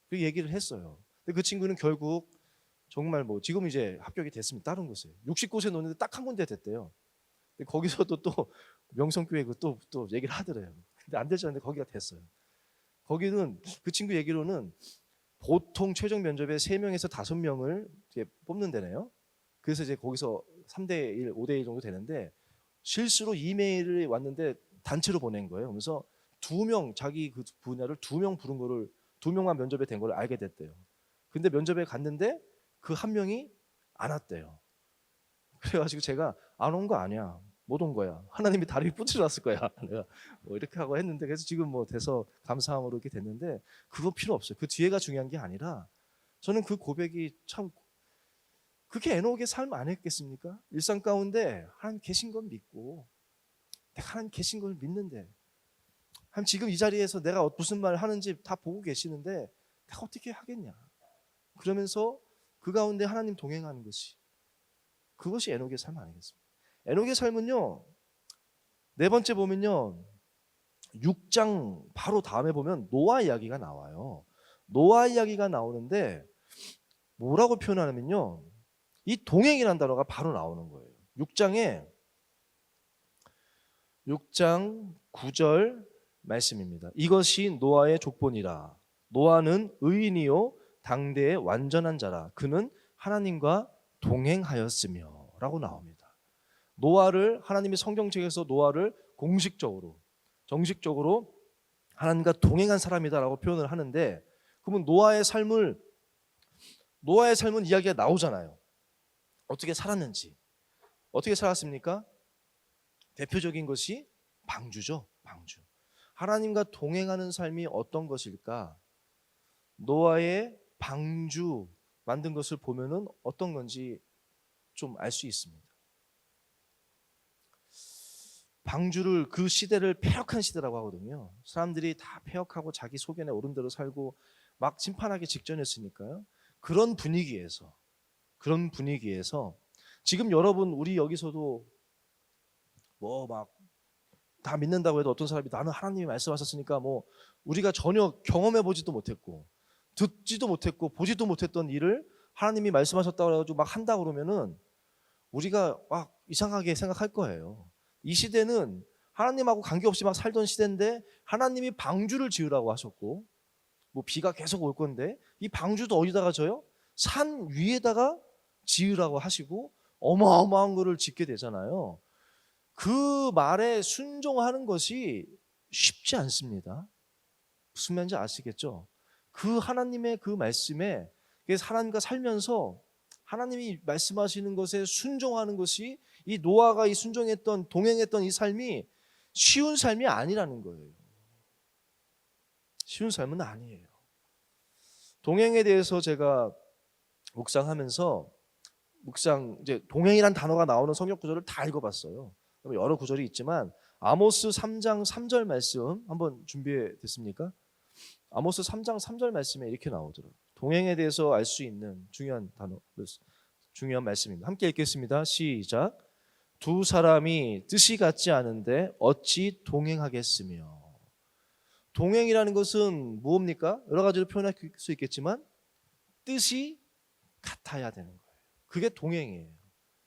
그 얘기를 했어요. 근데 그 친구는 결국 정말 뭐 지금 이제 합격이 됐습니다. 다른 곳에 60곳에 놓는데 딱 한 군데 됐대요. 근데 거기서도 또 명성교회 또 얘기를 하더래요. 근데 안 되지 않는데 거기가 됐어요. 거기는 그 친구 얘기로는 보통 최종 면접에 3명에서 5명을 이제 뽑는 데네요. 그래서 이제 거기서 3대1, 5대1 정도 되는데 실수로 이메일이 왔는데 단체로 보낸 거예요. 그래서 2명 자기 그 분야를 2명 부른 거를 2명만 면접에 된 걸 알게 됐대요. 근데 면접에 갔는데 그 한 명이 안 왔대요. 그래가지고 제가 안 온 거 아니야. 못 온 거야. 하나님이 다리 부츠렸을 거야. 내가 뭐 이렇게 하고 했는데 그래서 지금 뭐 돼서 감사함으로 이렇게 됐는데 그거 필요 없어요. 그 뒤에가 중요한 게 아니라 저는 그 고백이 참 그게 에녹의 삶 아니었겠습니까? 일상 가운데 하나님 계신 건 믿고 내가 하나님 계신 걸 믿는데 하나님 지금 이 자리에서 내가 무슨 말 하는지 다 보고 계시는데 내가 어떻게 하겠냐. 그러면서 그 가운데 하나님 동행하는 것이 그것이 에녹의 삶 아니겠습니까? 에녹의 삶은요 4번째 보면요 6장 바로 다음에 보면 노아 이야기가 나와요. 노아 이야기가 나오는데 뭐라고 표현하냐면요 이 동행이라는 단어가 바로 나오는 거예요. 6장 9절 말씀입니다. 이것이 노아의 족본이라. 노아는 의인이요 당대의 완전한 자라. 그는 하나님과 동행하였으며 라고 나옵니다. 노아를 하나님이 성경책에서 노아를 공식적으로 정식적으로 하나님과 동행한 사람이다라고 표현을 하는데 그러면 노아의 삶은 이야기가 나오잖아요. 어떻게 살았는지. 어떻게 살았습니까? 대표적인 것이 방주죠. 방주. 하나님과 동행하는 삶이 어떤 것일까? 노아의 방주 만든 것을 보면은 어떤 건지 좀 알 수 있습니다. 방주를 그 시대를 패역한 시대라고 하거든요. 사람들이 다 패역하고 자기 소견에 오른 대로 살고 막 심판하기 직전이었으니까요. 그런 분위기에서 지금 여러분 우리 여기서도 뭐 막 다 믿는다고 해도 어떤 사람이 나는 하나님이 말씀하셨으니까 뭐 우리가 전혀 경험해 보지도 못했고 듣지도 못했고 보지도 못했던 일을 하나님이 말씀하셨다고 해가지고 막 한다 그러면은 우리가 막 이상하게 생각할 거예요. 이 시대는 하나님하고 관계없이 막 살던 시대인데 하나님이 방주를 지으라고 하셨고 뭐 비가 계속 올 건데 이 방주도 어디다가 져요? 산 위에다가 지으라고 하시고 어마어마한 거를 짓게 되잖아요. 그 말에 순종하는 것이 쉽지 않습니다. 무슨 말인지 아시겠죠? 그 하나님의 그 말씀에 하나님과 살면서 하나님이 말씀하시는 것에 순종하는 것이 이 노아가 이 순종했던 동행했던 이 삶이 쉬운 삶이 아니라는 거예요. 쉬운 삶은 아니에요. 동행에 대해서 제가 묵상하면서 이제 동행이란 단어가 나오는 성경 구절을 다 읽어봤어요. 여러 구절이 있지만 아모스 3장 3절 말씀 한번 준비해 됐습니까? 아모스 3장 3절 말씀에 이렇게 나오더라고요. 동행에 대해서 알 수 있는 중요한 단어, 중요한 말씀입니다. 함께 읽겠습니다. 시작. 두 사람이 뜻이 같지 않은데 어찌 동행하겠으며. 동행이라는 것은 무엇입니까? 여러 가지로 표현할 수 있겠지만 뜻이 같아야 되는 거예요. 그게 동행이에요.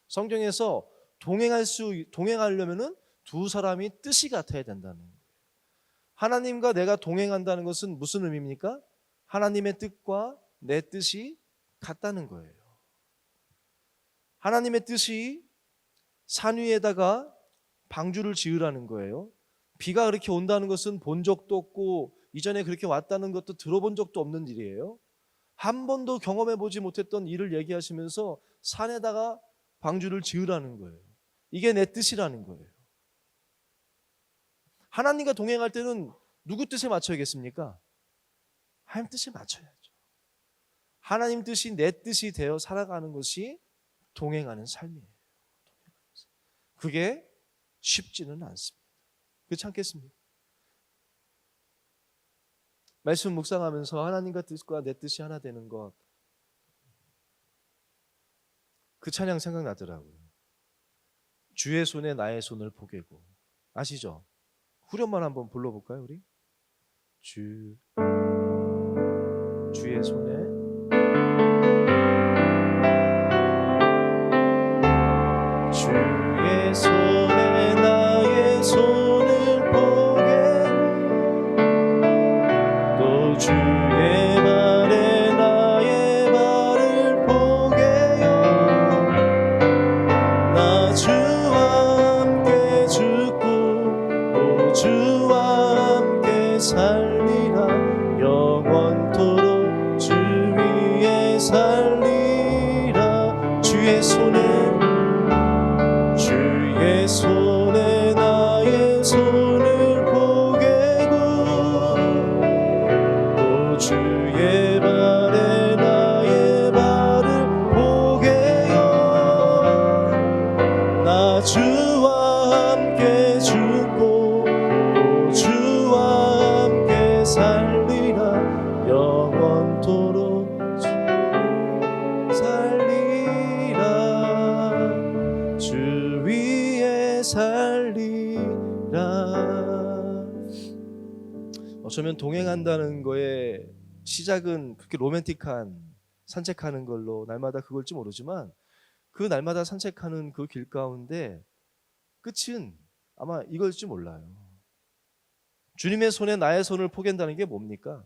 성경에서 동행하려면은 두 사람이 뜻이 같아야 된다는 거예요. 하나님과 내가 동행한다는 것은 무슨 의미입니까? 하나님의 뜻과 내 뜻이 같다는 거예요. 하나님의 뜻이 산 위에다가 방주를 지으라는 거예요. 비가 그렇게 온다는 것은 본 적도 없고 이전에 그렇게 왔다는 것도 들어본 적도 없는 일이에요. 한 번도 경험해 보지 못했던 일을 얘기하시면서 산에다가 방주를 지으라는 거예요. 이게 내 뜻이라는 거예요. 하나님과 동행할 때는 누구 뜻에 맞춰야겠습니까? 하나님 뜻에 맞춰야죠. 하나님 뜻이 내 뜻이 되어 살아가는 것이 동행하는 삶이에요. 그게 쉽지는 않습니다. 그렇지 않겠습니까? 말씀 묵상하면서 하나님과 뜻과 내 뜻이 하나 되는 것, 그 찬양 생각나더라고요. 주의 손에 나의 손을 포개고. 아시죠? 후렴만 한번 불러볼까요, 우리? 주의 손에 주의 손에 나의 손을 포개고 또 주의 발에 나의 발을 포개요. 나 주와 함께 죽고 또 주와 함께 살리라. 영원토록 주 위에 살리라. 주의 손에 나의 손을 포개고 또 주의 발에 나의 발을 포개요. 나 주와 함께 죽고 또 주와 함께 살리라. 영원토록 살리라. 주 위에 살리라. 어쩌면 동행한다는 거에 시작은 그렇게 로맨틱한 산책하는 걸로 날마다 그걸지 모르지만 그 날마다 산책하는 그 길 가운데 끝은 아마 이걸지 몰라요. 주님의 손에 나의 손을 포갠다는 게 뭡니까?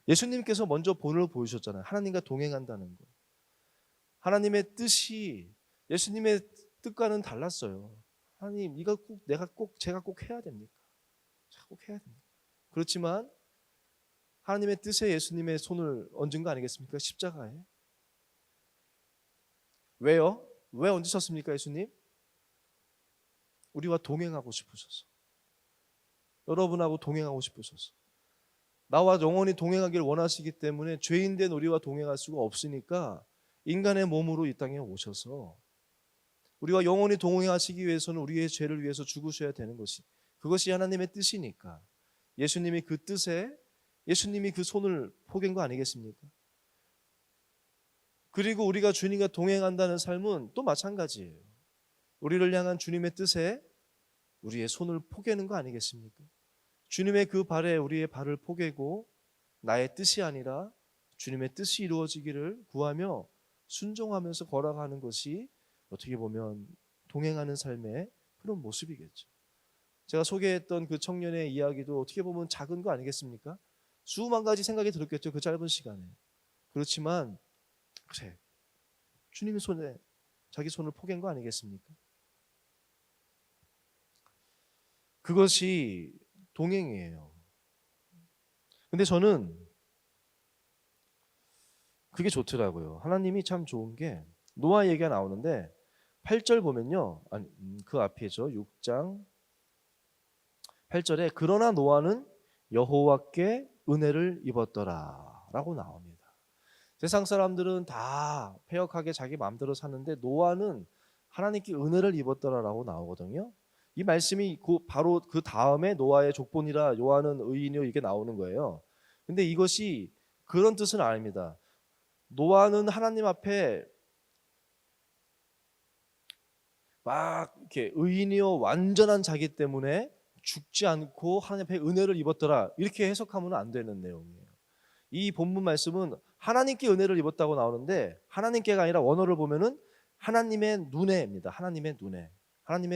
예수님께서 먼저 본을 보여주셨잖아요. 하나님과 동행한다는 거. 하나님의 뜻이 예수님의 뜻과는 달랐어요. 하나님, 이거 꼭 제가 꼭 해야 됩니까? 제가 꼭 해야 됩니까? 그렇지만 하나님의 뜻에 예수님의 손을 얹은 거 아니겠습니까? 십자가에. 왜요? 왜 얹으셨습니까, 예수님? 우리와 동행하고 싶으셔서. 여러분하고 동행하고 싶으셔서. 나와 영원히 동행하기를 원하시기 때문에 죄인된 우리와 동행할 수가 없으니까 인간의 몸으로 이 땅에 오셔서 우리와 영원히 동행하시기 위해서는 우리의 죄를 위해서 죽으셔야 되는 것이, 그것이 하나님의 뜻이니까 예수님이 그 뜻에 예수님이 그 손을 포갠 거 아니겠습니까? 그리고 우리가 주님과 동행한다는 삶은 또 마찬가지예요. 우리를 향한 주님의 뜻에 우리의 손을 포개는 거 아니겠습니까? 주님의 그 발에 우리의 발을 포개고 나의 뜻이 아니라 주님의 뜻이 이루어지기를 구하며 순종하면서 걸어가는 것이 어떻게 보면 동행하는 삶의 그런 모습이겠죠. 제가 소개했던 그 청년의 이야기도 어떻게 보면 작은 거 아니겠습니까? 수만 가지 생각이 들었겠죠, 그 짧은 시간에. 그렇지만 그래, 주님의 손에 자기 손을 포갠 거 아니겠습니까? 그것이 동행이에요. 근데 저는 그게 좋더라고요. 하나님이 참 좋은 게 노아 얘기가 나오는데 8절 보면요, 그 앞이죠. 6장 8절에 그러나 노아는 여호와께 은혜를 입었더라 라고 나옵니다. 세상 사람들은 다 패역하게 자기 마음대로 사는데 노아는 하나님께 은혜를 입었더라 라고 나오거든요. 이 말씀이 바로 그 다음에 노아의 족본이라 요한은 의인이요 이게 나오는 거예요. 근데 이것이 그런 뜻은 아닙니다. 노아는 하나님 앞에 막 이렇게 의인이요 완전한 자기 때문에 죽지 않고 하나님 앞에 은혜를 입었더라 이렇게 해석하면 안 되는 내용이에요. 이 본문 말씀은 하나님께 은혜를 입었다고 나오는데 하나님께가 아니라 원어를 보면은 하나님의 눈에입니다. 하나님의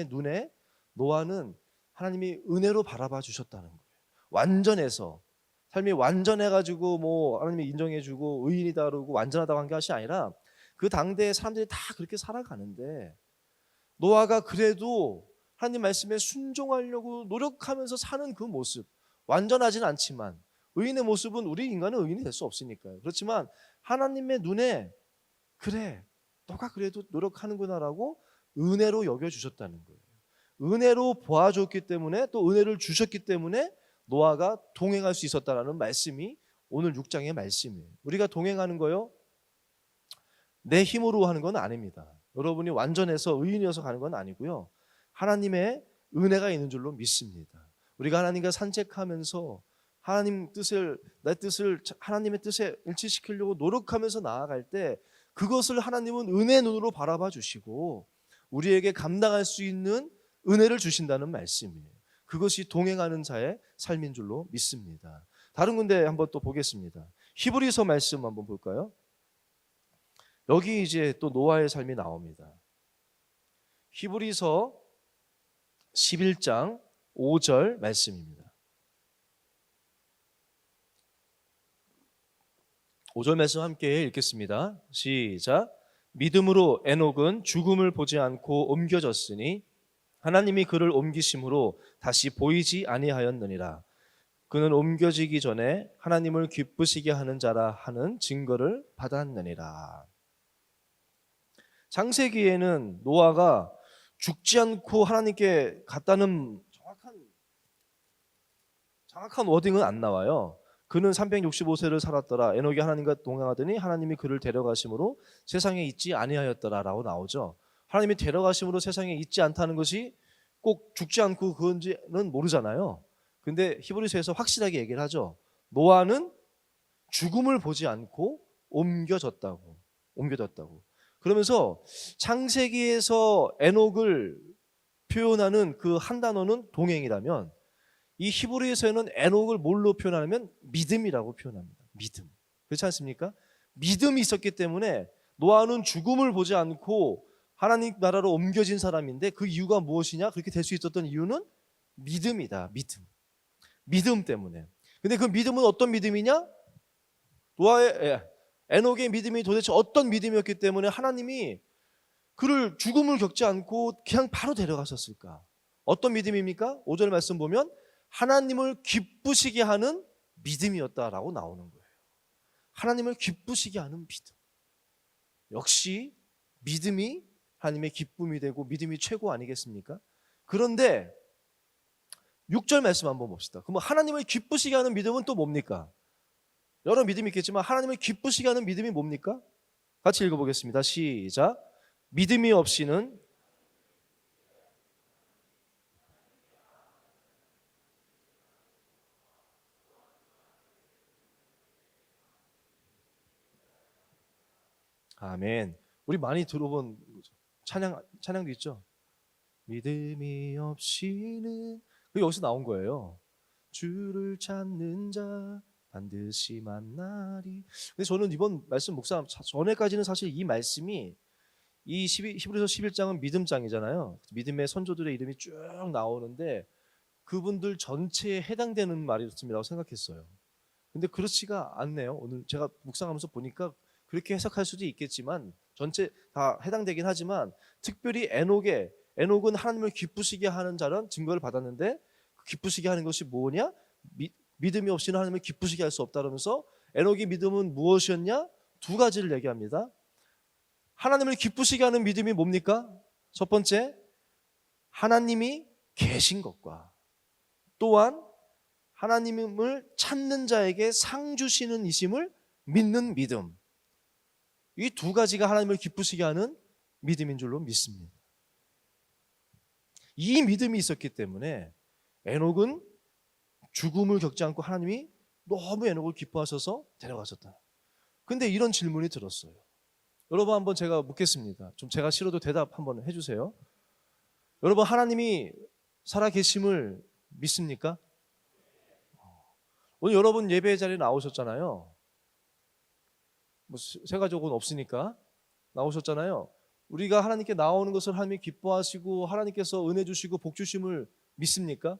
눈에 노아는 하나님이 은혜로 바라봐 주셨다는 거예요. 완전해서 삶이 완전해가지고 뭐 하나님이 인정해주고 의인이다 그러고 완전하다고 한 것이 아니라 그 당대의 사람들이 다 그렇게 살아가는데 노아가 그래도 하나님 말씀에 순종하려고 노력하면서 사는 그 모습, 완전하진 않지만 의인의 모습은 우리 인간은 의인이 될 수 없으니까요. 그렇지만 하나님의 눈에 그래 너가 그래도 노력하는구나라고 은혜로 여겨주셨다는 거예요. 은혜로 보아줬기 때문에 또 은혜를 주셨기 때문에 노아가 동행할 수 있었다라는 말씀이 오늘 6장의 말씀이에요. 우리가 동행하는 거요 내 힘으로 하는 건 아닙니다. 여러분이 완전해서 의인이어서 가는 건 아니고요. 하나님의 은혜가 있는 줄로 믿습니다. 우리가 하나님과 산책하면서 하나님 뜻을 내 뜻을 하나님의 뜻에 일치시키려고 노력하면서 나아갈 때 그것을 하나님은 은혜 눈으로 바라봐 주시고 우리에게 감당할 수 있는 은혜를 주신다는 말씀이에요. 그것이 동행하는 자의 삶인 줄로 믿습니다. 다른 군데 한번 또 보겠습니다. 히브리서 말씀 한번 볼까요? 여기 이제 또 노아의 삶이 나옵니다. 히브리서 11장 5절 말씀입니다. 5절 말씀 함께 읽겠습니다. 시작. 믿음으로 에녹은 죽음을 보지 않고 옮겨졌으니 하나님이 그를 옮기심으로 다시 보이지 아니하였느니라. 그는 옮겨지기 전에 하나님을 기쁘시게 하는 자라 하는 증거를 받았느니라. 창세기에는 노아가 죽지 않고 하나님께 갔다는 정확한 워딩은 안 나와요. 그는 365세를 살았더라. 에녹이 하나님과 동행하더니 하나님이 그를 데려가심으로 세상에 있지 아니하였더라라고 나오죠. 하나님이 데려가심으로 세상에 있지 않다는 것이 꼭 죽지 않고 그건지는 모르잖아요. 근데 히브리서에서 확실하게 얘기를 하죠. 노아는 죽음을 보지 않고 옮겨졌다고. 그러면서 창세기에서 에녹을 표현하는 그 한 단어는 동행이라면 이 히브리서에는 에녹을 뭘로 표현하냐면 믿음이라고 표현합니다. 믿음. 그렇지 않습니까? 믿음이 있었기 때문에 노아는 죽음을 보지 않고 하나님 나라로 옮겨진 사람인데 그 이유가 무엇이냐? 그렇게 될 수 있었던 이유는 믿음이다. 믿음 때문에. 근데 그 믿음은 어떤 믿음이냐? 에녹의 믿음이 도대체 어떤 믿음이었기 때문에 하나님이 그를 죽음을 겪지 않고 그냥 바로 데려가셨을까? 어떤 믿음입니까? 5절 말씀 보면 하나님을 기쁘시게 하는 믿음이었다라고 나오는 거예요. 하나님을 기쁘시게 하는 믿음. 역시 믿음이 하나님의 기쁨이 되고 믿음이 최고 아니겠습니까? 그런데 6절 말씀 한번 봅시다. 그럼 하나님을 기쁘시게 하는 믿음은 또 뭡니까? 여러 믿음이 있겠지만 하나님을 기쁘시게 하는 믿음이 뭡니까? 같이 읽어보겠습니다. 시작. 믿음이 없이는 아멘. 우리 많이 들어본 찬양도 있죠. 믿음이 없이는 여기서 나온 거예요. 주를 찾는 자 반드시 만나리. 근데 저는 이번 말씀 묵상 전에까지는 사실 이 말씀이 이 히브리서 11장은 믿음장이잖아요. 믿음의 선조들의 이름이 쭉 나오는데 그분들 전체에 해당되는 말이었습니다라고 생각했어요. 근데 그렇지가 않네요. 오늘 제가 묵상하면서 보니까 그렇게 해석할 수도 있겠지만 전체 다 해당되긴 하지만 특별히 에녹은 하나님을 기쁘시게 하는 자는 증거를 받았는데 기쁘시게 하는 것이 뭐냐? 믿음이 없이는 하나님을 기쁘시게 할 수 없다 그러면서 에녹의 믿음은 무엇이었냐? 두 가지를 얘기합니다. 하나님을 기쁘시게 하는 믿음이 뭡니까? 첫 번째, 하나님이 계신 것과 또한 하나님을 찾는 자에게 상 주시는 이심을 믿는 믿음. 이 두 가지가 하나님을 기쁘시게 하는 믿음인 줄로 믿습니다. 이 믿음이 있었기 때문에 에녹은 죽음을 겪지 않고 하나님이 너무 에녹을 기뻐하셔서 데려가셨다. 근데 이런 질문이 들었어요. 여러분, 한번 제가 묻겠습니다. 좀 제가 싫어도 대답 한번 해주세요. 여러분, 하나님이 살아계심을 믿습니까? 오늘 여러분 예배 자리에 나오셨잖아요. 뭐 세가족은 없으니까 나오셨잖아요. 우리가 하나님께 나오는 것을 하나님이 기뻐하시고 하나님께서 은혜 주시고 복 주심을 믿습니까?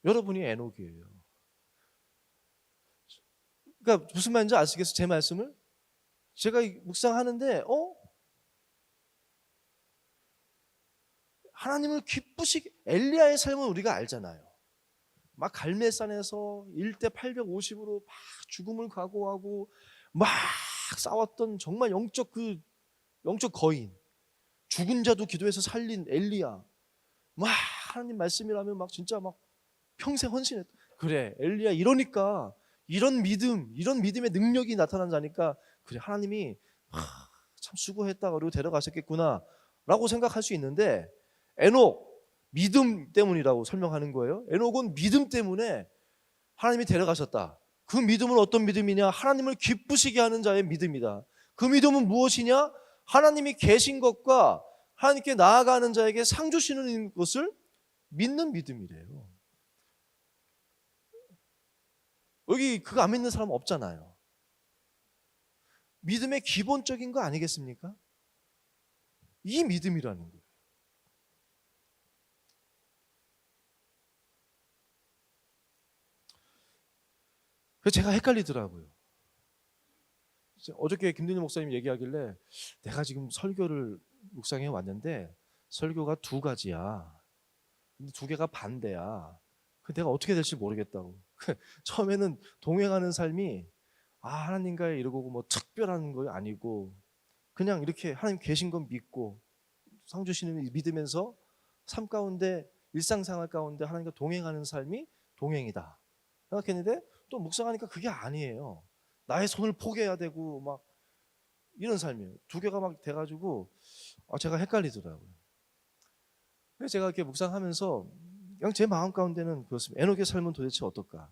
여러분이 에녹이에요. 그러니까 무슨 말인지 아시겠어요? 제 말씀을? 제가 묵상하는데 하나님을 기쁘시게, 엘리야의 삶은 우리가 알잖아요. 막 갈멜산에서 일대 850으로 막 죽음을 각오하고 막 싸웠던 정말 영적 거인, 죽은 자도 기도해서 살린 엘리야. 막 하나님 말씀이라면 막 진짜 막 평생 헌신했다. 그래, 엘리야 이러니까 이런 믿음의 능력이 나타난 자니까 그래, 하나님이 참 수고했다 그리고 데려가셨겠구나 라고 생각할 수 있는데, 에녹 믿음 때문이라고 설명하는 거예요. 에녹은 믿음 때문에 하나님이 데려가셨다. 그 믿음은 어떤 믿음이냐? 하나님을 기쁘시게 하는 자의 믿음이다. 그 믿음은 무엇이냐? 하나님이 계신 것과 하나님께 나아가는 자에게 상 주시는 것을 믿는 믿음이래요. 여기 그거 안 믿는 사람 없잖아요. 믿음의 기본적인 거 아니겠습니까? 이 믿음이라는 거예요. 그래서 제가 헷갈리더라고요. 어저께 김든일 목사님 얘기하길래 내가 지금 설교를 묵상해 왔는데 설교가 두 가지야. 근데 두 개가 반대야. 내가 어떻게 될지 모르겠다고. 처음에는 동행하는 삶이 하나님과 이러고 뭐 특별한 거 아니고 그냥 이렇게 하나님 계신 건 믿고 상 주시는 믿으면서 삶 가운데, 일상생활 가운데 하나님과 동행하는 삶이 동행이다 생각했는데, 또 묵상하니까 그게 아니에요. 나의 손을 포기해야 되고 막 이런 삶이에요. 두 개가 막 돼가지고 제가 헷갈리더라고요. 그래서 제가 이렇게 묵상하면서 그냥 제 마음 가운데는 그렇습니다. 에녹의 삶은 도대체 어떨까?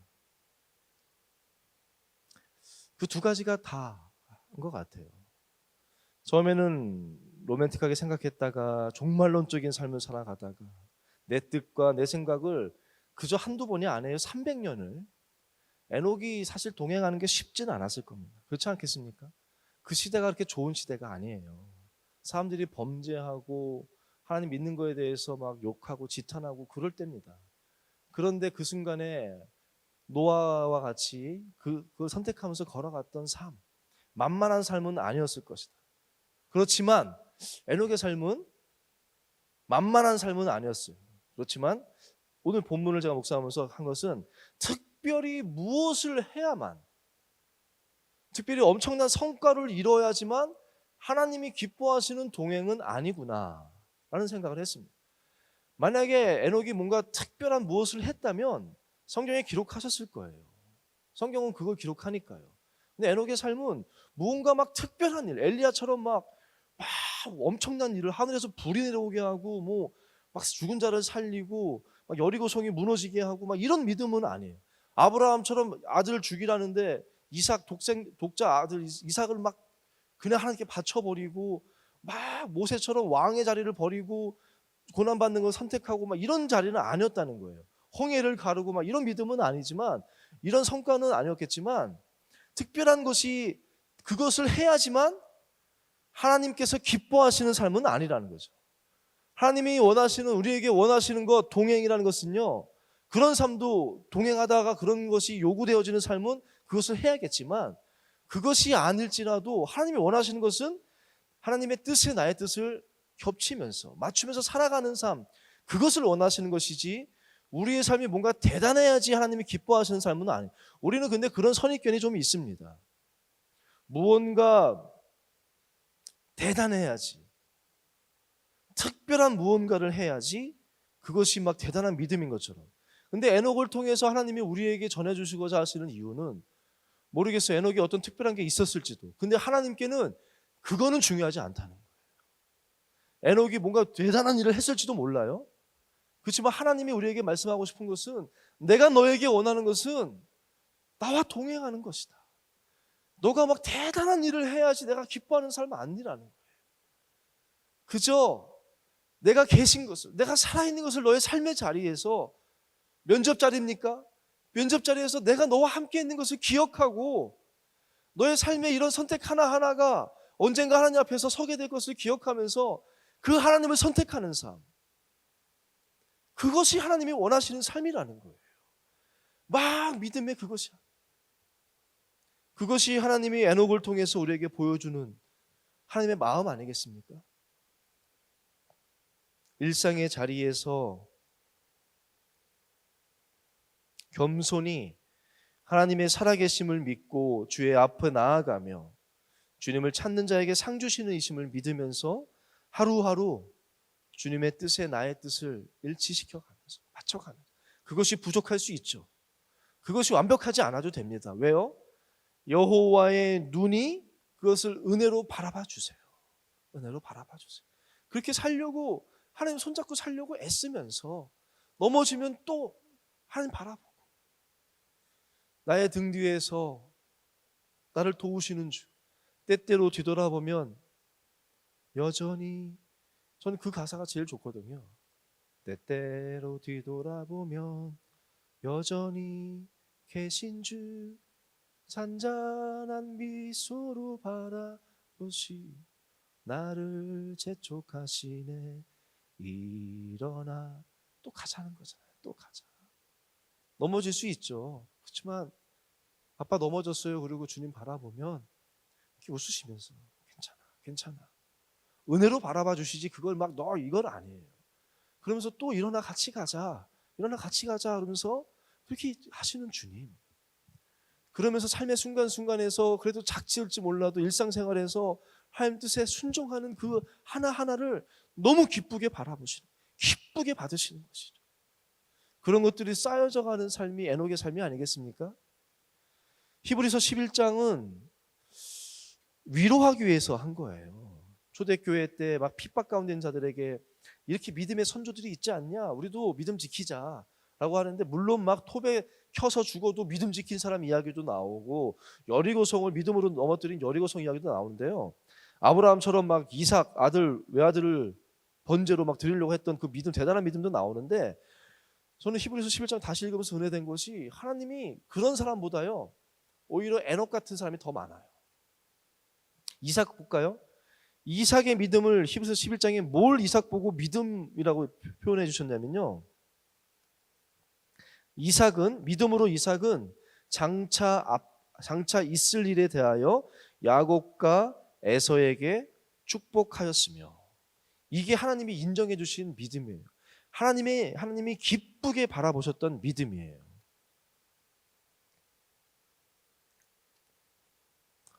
그 두 가지가 다인 것 같아요. 처음에는 로맨틱하게 생각했다가 종말론적인 삶을 살아가다가 내 뜻과 내 생각을 그저 한두 번이 아니에요. 300년을 에녹이 사실 동행하는 게 쉽지는 않았을 겁니다. 그렇지 않겠습니까? 그 시대가 그렇게 좋은 시대가 아니에요. 사람들이 범죄하고 하나님 믿는 거에 대해서 막 욕하고 지탄하고 그럴 때입니다. 그런데 그 순간에 노아와 같이 그걸 선택하면서 걸어갔던 삶, 만만한 삶은 아니었을 것이다. 그렇지만 에녹의 삶은 만만한 삶은 아니었어요. 그렇지만 오늘 본문을 제가 묵상하면서 한 것은 특별히 무엇을 해야만, 특별히 엄청난 성과를 이뤄야지만 하나님이 기뻐하시는 동행은 아니구나 라는 생각을 했습니다. 만약에 에녹이 뭔가 특별한 무엇을 했다면 성경에 기록하셨을 거예요. 성경은 그걸 기록하니까요. 근데 에녹의 삶은 무언가 막 특별한 일, 엘리야처럼 막 엄청난 일을, 하늘에서 불이 내려오게 하고 막 죽은 자를 살리고 막 여리고 성이 무너지게 하고 막 이런 믿음은 아니에요. 아브라함처럼 아들을 죽이라는데 독자 아들 이삭을 막 그냥 하나님께 바쳐버리고 막 모세처럼 왕의 자리를 버리고 고난받는 걸 선택하고 막 이런 자리는 아니었다는 거예요. 홍해를 가르고 막 이런 믿음은 아니지만, 이런 성과는 아니었겠지만 특별한 것이, 그것을 해야지만 하나님께서 기뻐하시는 삶은 아니라는 거죠. 하나님이 원하시는, 우리에게 원하시는 것, 동행이라는 것은요, 그런 삶도 동행하다가 그런 것이 요구되어지는 삶은 그것을 해야겠지만, 그것이 아닐지라도 하나님이 원하시는 것은 하나님의 뜻에 나의 뜻을 겹치면서 맞추면서 살아가는 삶, 그것을 원하시는 것이지 우리의 삶이 뭔가 대단해야지 하나님이 기뻐하시는 삶은 아니에요. 우리는 근데 그런 선입견이 좀 있습니다. 무언가 대단해야지, 특별한 무언가를 해야지 그것이 막 대단한 믿음인 것처럼. 근데 에녹을 통해서 하나님이 우리에게 전해주시고자 하시는 이유는, 모르겠어요. 에녹이 어떤 특별한 게 있었을지도. 근데 하나님께는 그거는 중요하지 않다는 거예요. 에녹이 뭔가 대단한 일을 했을지도 몰라요. 그렇지만 하나님이 우리에게 말씀하고 싶은 것은, 내가 너에게 원하는 것은 나와 동행하는 것이다. 너가 막 대단한 일을 해야지 내가 기뻐하는 삶은 아니라는 거예요. 그저 내가 계신 것을, 내가 살아있는 것을 너의 삶의 자리에서, 면접 자리입니까? 면접 자리에서 내가 너와 함께 있는 것을 기억하고, 너의 삶의 이런 선택 하나하나가 언젠가 하나님 앞에서 서게 될 것을 기억하면서 그 하나님을 선택하는 삶, 그것이 하나님이 원하시는 삶이라는 거예요. 막 믿음의 그것이 하나님이 에녹을 통해서 우리에게 보여주는 하나님의 마음 아니겠습니까? 일상의 자리에서 겸손히 하나님의 살아계심을 믿고 주의 앞에 나아가며 주님을 찾는 자에게 상 주시는 이심을 믿으면서 하루하루 주님의 뜻에 나의 뜻을 일치시켜가면서 맞춰가는, 그것이 부족할 수 있죠. 그것이 완벽하지 않아도 됩니다. 왜요? 여호와의 눈이 그것을 은혜로 바라봐 주세요. 은혜로 바라봐 주세요. 그렇게 살려고, 하나님 손잡고 살려고 애쓰면서 넘어지면 또 하나님 바라보고, 나의 등 뒤에서 나를 도우시는 주, 때때로 뒤돌아보면 여전히, 저는 그 가사가 제일 좋거든요. 때때로 뒤돌아보면 여전히 계신 주, 잔잔한 미소로 바라보시 나를 재촉하시네. 일어나. 또 가자는 거잖아요. 또 가자. 넘어질 수 있죠. 그렇지만 아빠 넘어졌어요. 그리고 주님 바라보면 이렇게 웃으시면서 괜찮아. 은혜로 바라봐 주시지, 그걸 막 너 이걸 아니에요. 그러면서 또 일어나 같이 가자. 그러면서 그렇게 하시는 주님. 그러면서 삶의 순간순간에서 그래도 작지을지 몰라도 일상생활에서 하나님 뜻에 순종하는 그 하나하나를 너무 기쁘게 바라보시는, 기쁘게 받으시는 것이죠. 그런 것들이 쌓여져 가는 삶이 에녹의 삶이 아니겠습니까? 히브리서 11장은 위로하기 위해서 한 거예요. 초대교회 때 막 핍박 가운데 있는 자들에게 이렇게 믿음의 선조들이 있지 않냐, 우리도 믿음 지키자 라고 하는데, 물론 막 톱에 켜서 죽어도 믿음 지킨 사람 이야기도 나오고, 여리고성을 믿음으로 넘어뜨린 여리고성 이야기도 나오는데요, 아브라함처럼 막 이삭 외아들을 번제로 막 드리려고 했던 그 믿음, 대단한 믿음도 나오는데, 저는 히브리서 11장 다시 읽으면서 은혜된 것이, 하나님이 그런 사람보다요 오히려 에녹 같은 사람이 더 많아요. 이삭 볼까요? 이삭의 믿음을 히브리서 11장에 뭘 이삭 보고 믿음이라고 표현해 주셨냐면요, 믿음으로 이삭은 장차 있을 일에 대하여 야곱과 에서에게 축복하였으며, 이게 하나님이 인정해 주신 믿음이에요. 하나님이 기쁘게 바라보셨던 믿음이에요.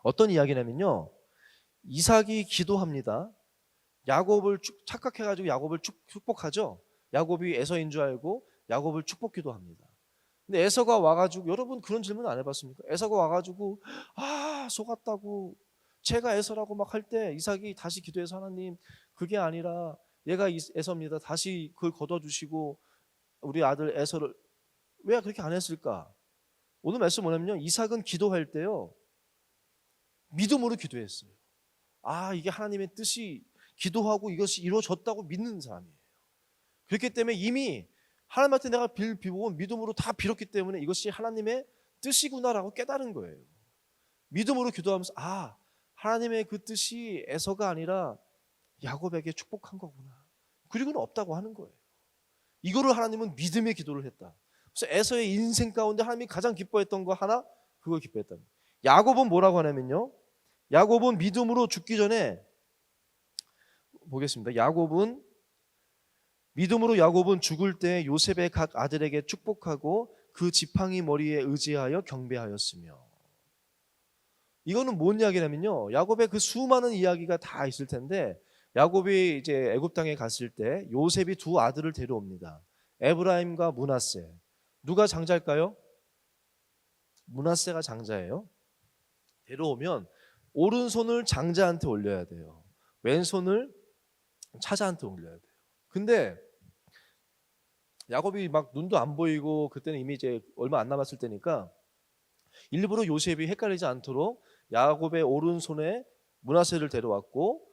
어떤 이야기냐면요, 이삭이 기도합니다. 야곱을 착각해가지고 야곱을 축복하죠. 야곱이 에서인 줄 알고 야곱을 축복기도 합니다. 근데 에서가 와가지고, 여러분 그런 질문 안 해봤습니까? 에서가 와가지고 속았다고, 제가 에서라고 막 할 때 이삭이 다시 기도해서, 하나님 그게 아니라 얘가 에서입니다. 다시 그걸 걷어주시고 우리 아들 에서를, 왜 그렇게 안 했을까? 오늘 말씀 뭐냐면요, 이삭은 기도할 때요 믿음으로 기도했어요. 이게 하나님의 뜻이, 기도하고 이것이 이루어졌다고 믿는 사람이에요. 그렇기 때문에 이미 하나님한테 내가 빌고 믿음으로 다 빌었기 때문에 이것이 하나님의 뜻이구나라고 깨달은 거예요. 믿음으로 기도하면서 하나님의 그 뜻이 에서가 아니라 야곱에게 축복한 거구나, 그리고는 없다고 하는 거예요. 이거를 하나님은 믿음의 기도를 했다. 그래서 에서의 인생 가운데 하나님이 가장 기뻐했던 거 하나, 그걸 기뻐했다. 야곱은 뭐라고 하냐면요, 야곱은 믿음으로 죽기 전에, 보겠습니다. 야곱은 죽을 때 요셉의 각 아들에게 축복하고 그 지팡이 머리에 의지하여 경배하였으며. 이거는 뭔 이야기냐면요, 야곱의 그 수많은 이야기가 다 있을 텐데, 야곱이 이제 애굽 땅에 갔을 때 요셉이 두 아들을 데려옵니다. 에브라임과 므낫세. 누가 장자일까요? 므낫세가 장자예요. 데려오면 오른손을 장자한테 올려야 돼요. 왼손을 찾아 한 통 올려야 돼요. 근데 야곱이 막 눈도 안 보이고 그때는 이미 이제 얼마 안 남았을 때니까 일부러 요셉이 헷갈리지 않도록 야곱의 오른손에 므낫세를 데려왔고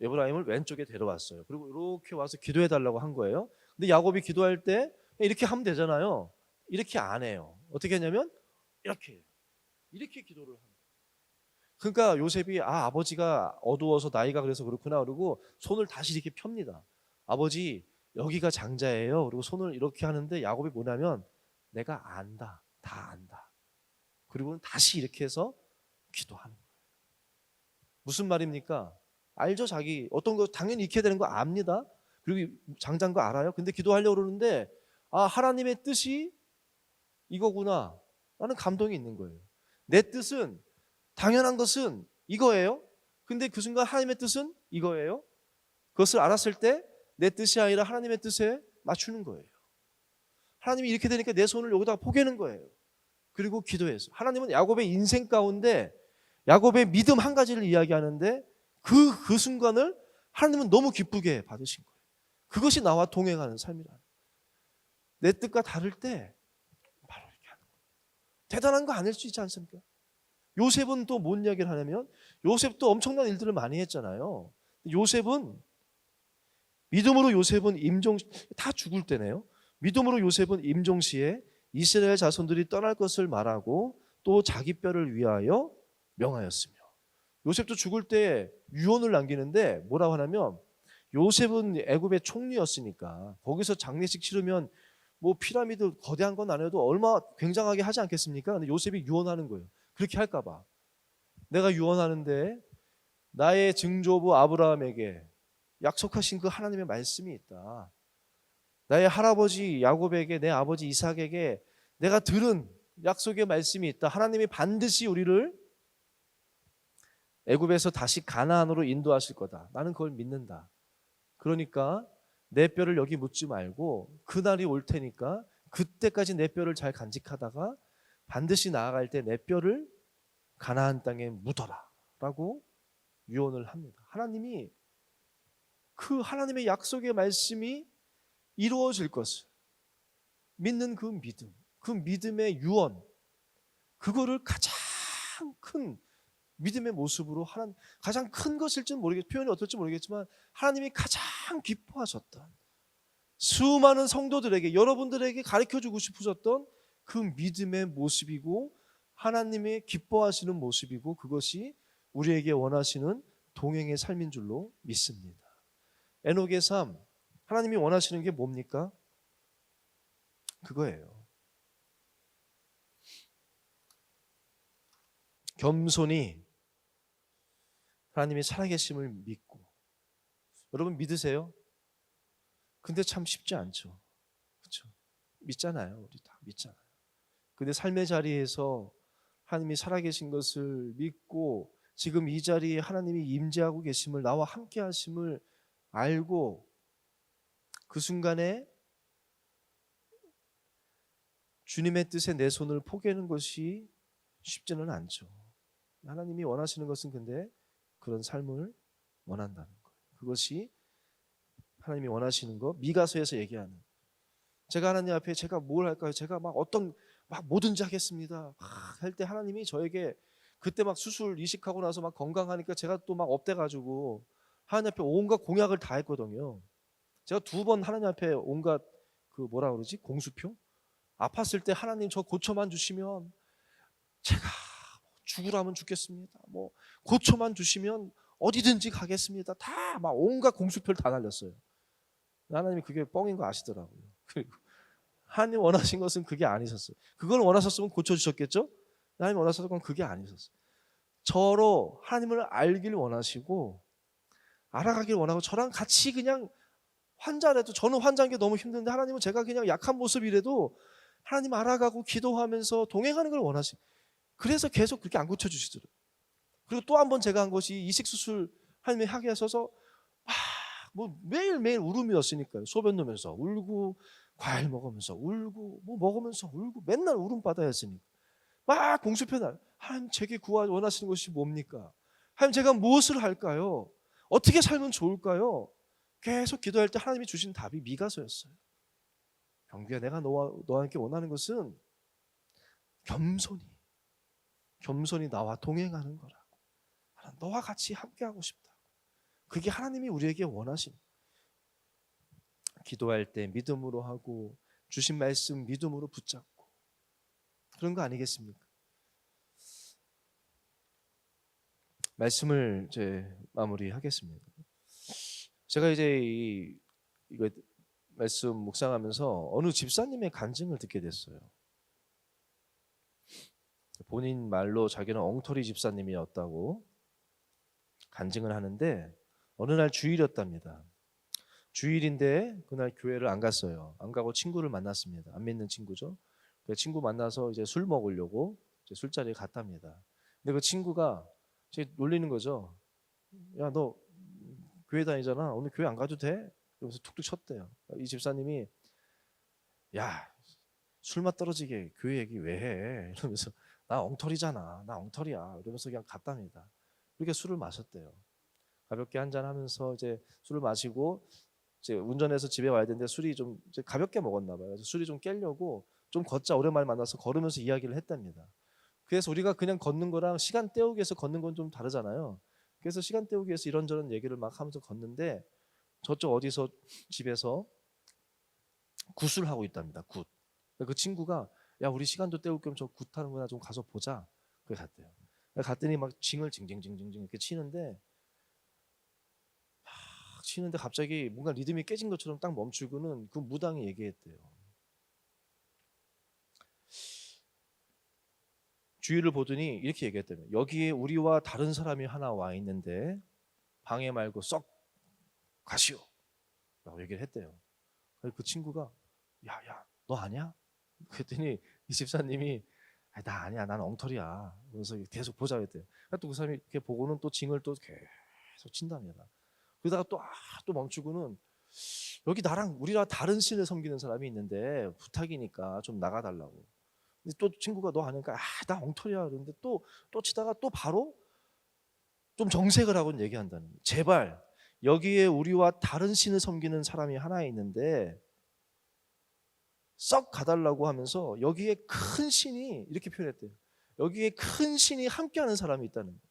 에브라임을 왼쪽에 데려왔어요. 그리고 이렇게 와서 기도해 달라고 한 거예요. 근데 야곱이 기도할 때 이렇게 하면 되잖아요. 이렇게 안 해요. 어떻게 했냐면 이렇게 해요. 이렇게 기도를 합니다. 그러니까 요셉이 아버지가 어두워서 나이가 그래서 그렇구나 그러고 손을 다시 이렇게 펴니다. 아버지 여기가 장자예요. 그리고 손을 이렇게 하는데 야곱이 뭐냐면 내가 안다. 다 안다. 그리고 다시 이렇게 해서 기도하는 거예요. 무슨 말입니까? 알죠? 자기 어떤 거 당연히 익혀야 되는 거 압니다. 그리고 장자인 거 알아요. 근데 기도하려고 그러는데 하나님의 뜻이 이거구나 라는 감동이 있는 거예요. 내 뜻은 당연한 것은 이거예요. 근데 그 순간 하나님의 뜻은 이거예요. 그것을 알았을 때 내 뜻이 아니라 하나님의 뜻에 맞추는 거예요. 하나님이 이렇게 되니까 내 손을 여기다가 포개는 거예요. 그리고 기도해서 하나님은 야곱의 인생 가운데 야곱의 믿음 한 가지를 이야기하는데 그 순간을 하나님은 너무 기쁘게 받으신 거예요. 그것이 나와 동행하는 삶이라. 내 뜻과 다를 때 바로 이렇게 하는 거예요. 대단한 거 아닐 수 있지 않습니까? 요셉은 또 뭔 이야기를 하냐면 요셉도 엄청난 일들을 많이 했잖아요. 요셉은 믿음으로 요셉은 다 죽을 때네요. 믿음으로 요셉은 임종시에 이스라엘 자손들이 떠날 것을 말하고 또 자기 뼈를 위하여 명하였으며 요셉도 죽을 때 유언을 남기는데 뭐라고 하냐면 요셉은 애굽의 총리였으니까 거기서 장례식 치르면 뭐 피라미드 거대한 건 안 해도 얼마 굉장하게 하지 않겠습니까? 근데 요셉이 유언하는 거예요. 그렇게 할까 봐. 내가 유언하는데 나의 증조부 아브라함에게 약속하신 그 하나님의 말씀이 있다. 나의 할아버지 야곱에게 내 아버지 이삭에게 내가 들은 약속의 말씀이 있다. 하나님이 반드시 우리를 애굽에서 다시 가나안으로 인도하실 거다. 나는 그걸 믿는다. 그러니까 내 뼈를 여기 묻지 말고 그날이 올 테니까 그때까지 내 뼈를 잘 간직하다가 반드시 나아갈 때 내 뼈를 가나안 땅에 묻어라 라고 유언을 합니다. 하나님이 그 하나님의 약속의 말씀이 이루어질 것을 믿는 그 믿음, 그 믿음의 유언, 그거를 가장 큰 믿음의 모습으로 가장 큰 것일지는 표현이 어떨지 모르겠지만 하나님이 가장 기뻐하셨던 수많은 성도들에게 여러분들에게 가르쳐주고 싶으셨던 그 믿음의 모습이고 하나님의 기뻐하시는 모습이고 그것이 우리에게 원하시는 동행의 삶인 줄로 믿습니다. 에녹의 삶, 하나님이 원하시는 게 뭡니까? 그거예요. 겸손히 하나님의 살아계심을 믿고. 여러분 믿으세요? 근데 참 쉽지 않죠. 그렇죠? 믿잖아요. 우리 다 믿잖아요. 근데 삶의 자리에서 하나님이 살아계신 것을 믿고 지금 이 자리에 하나님이 임재하고 계심을 나와 함께 하심을 알고 그 순간에 주님의 뜻에 내 손을 포개는 것이 쉽지는 않죠. 하나님이 원하시는 것은 근데 그런 삶을 원한다는 거예요. 그것이 하나님이 원하시는 거. 미가서에서 얘기하는 제가 하나님 앞에 제가 뭘 할까요? 제가 막 뭐든지 하겠습니다 할 때 하나님이 저에게 그때 막 수술 이식하고 나서 막 건강하니까 제가 또 막 업돼가지고 하나님 앞에 온갖 공약을 다 했거든요. 제가 2번 하나님 앞에 온갖 공수표? 아팠을 때 하나님 저 고쳐만 주시면 제가 죽으라면 죽겠습니다. 고쳐만 주시면 어디든지 가겠습니다. 다 막 온갖 공수표를 다 날렸어요. 하나님이 그게 뻥인 거 아시더라고요. 그리고 하나님 원하신 것은 그게 아니셨어요. 그걸 원하셨으면 고쳐주셨겠죠? 하나님 원하셨던 건 그게 아니셨어요. 저로 하나님을 알길 원하시고 알아가길 원하고 저랑 같이 그냥 환자라도 저는 환자인 게 너무 힘든데 하나님은 제가 그냥 약한 모습이라도 하나님 알아가고 기도하면서 동행하는 걸 원하시. 그래서 계속 그렇게 안 고쳐주시더라고요. 그리고 또 한 번 제가 한 것이 이식수술 하나님이 하게 하셔서 매일매일 울음이었으니까요. 소변 넣으면서 울고 과일 먹으면서 울고 먹으면서 울고 맨날 울음바다였으니까 막 공수표 날 하나님 제게 원하시는 것이 뭡니까? 하나님 제가 무엇을 할까요? 어떻게 살면 좋을까요? 계속 기도할 때 하나님이 주신 답이 미가서였어요. 병규야, 내가 너와 함께 원하는 것은 겸손히 나와 동행하는 거라고. 너와 같이 함께하고 싶다. 그게 하나님이 우리에게 원하신. 기도할 때 믿음으로 하고 주신 말씀 믿음으로 붙잡고 그런 거 아니겠습니까? 말씀을 이제 마무리하겠습니다. 제가 이제 이거 말씀 묵상하면서 어느 집사님의 간증을 듣게 됐어요. 본인 말로 자기는 엉터리 집사님이었다고 간증을 하는데 어느 날 주일이었답니다. 주일인데 그날 교회를 안 갔어요. 안 가고 친구를 만났습니다. 안 믿는 친구죠. 그 친구 만나서 이제 술 먹으려고 이제 술자리에 갔답니다. 근데 그 친구가 이제 놀리는 거죠. 야, 너 교회 다니잖아. 오늘 교회 안 가도 돼? 그러면서 툭툭 쳤대요. 이 집사님이 야, 술맛 떨어지게 교회 얘기 왜 해? 이러면서 나 엉터리잖아. 나 엉터리야. 이러면서 그냥 갔답니다. 그렇게 술을 마셨대요. 가볍게 한잔하면서 이제 술을 마시고 이제 운전해서 집에 와야 되는데 술이 좀 이제 가볍게 먹었나 봐요. 그래서 술이 좀 깨려고 좀 걷자, 오랜만에 만나서 걸으면서 이야기를 했답니다. 그래서 우리가 그냥 걷는 거랑 시간 때우기 위해서 걷는 건 좀 다르잖아요. 그래서 시간 때우기 위해서 이런저런 얘기를 막 하면서 걷는데 저쪽 어디서 집에서 굿을 하고 있답니다. 굿. 그 친구가 야, 우리 시간도 때울 겸 저 굿 하는 거나 좀 가서 보자. 그래 갔대요. 갔더니 막 징을 징징징징징 이렇게 치는데 갑자기 뭔가 리듬이 깨진 것처럼 딱 멈추고는 그 무당이 얘기했대요. 주위를 보더니 이렇게 얘기했다며. 여기에 우리와 다른 사람이 하나 와 있는데 방해 말고 썩 가시오 라고 얘기를 했대요. 그 친구가 야, 너 아니야? 그랬더니 이 집사님이 나 아니야, 난 엉터리야. 그래서 계속 보자 그랬대요. 또 그 사람이 이렇게 보고는 또 징을 또 계속 친답니다. 그러다가 또 멈추고는 여기 나랑 우리랑 다른 신을 섬기는 사람이 있는데 부탁이니까 좀 나가달라고. 근데 또 친구가 너 아니까 나 엉터리야 그러는데 또 치다가 또 바로 좀 정색을 하고는 얘기한다는 거예요. 제발 여기에 우리와 다른 신을 섬기는 사람이 하나 있는데 썩 가달라고 하면서 여기에 큰 신이 이렇게 표현했대요. 여기에 큰 신이 함께하는 사람이 있다는 거예요.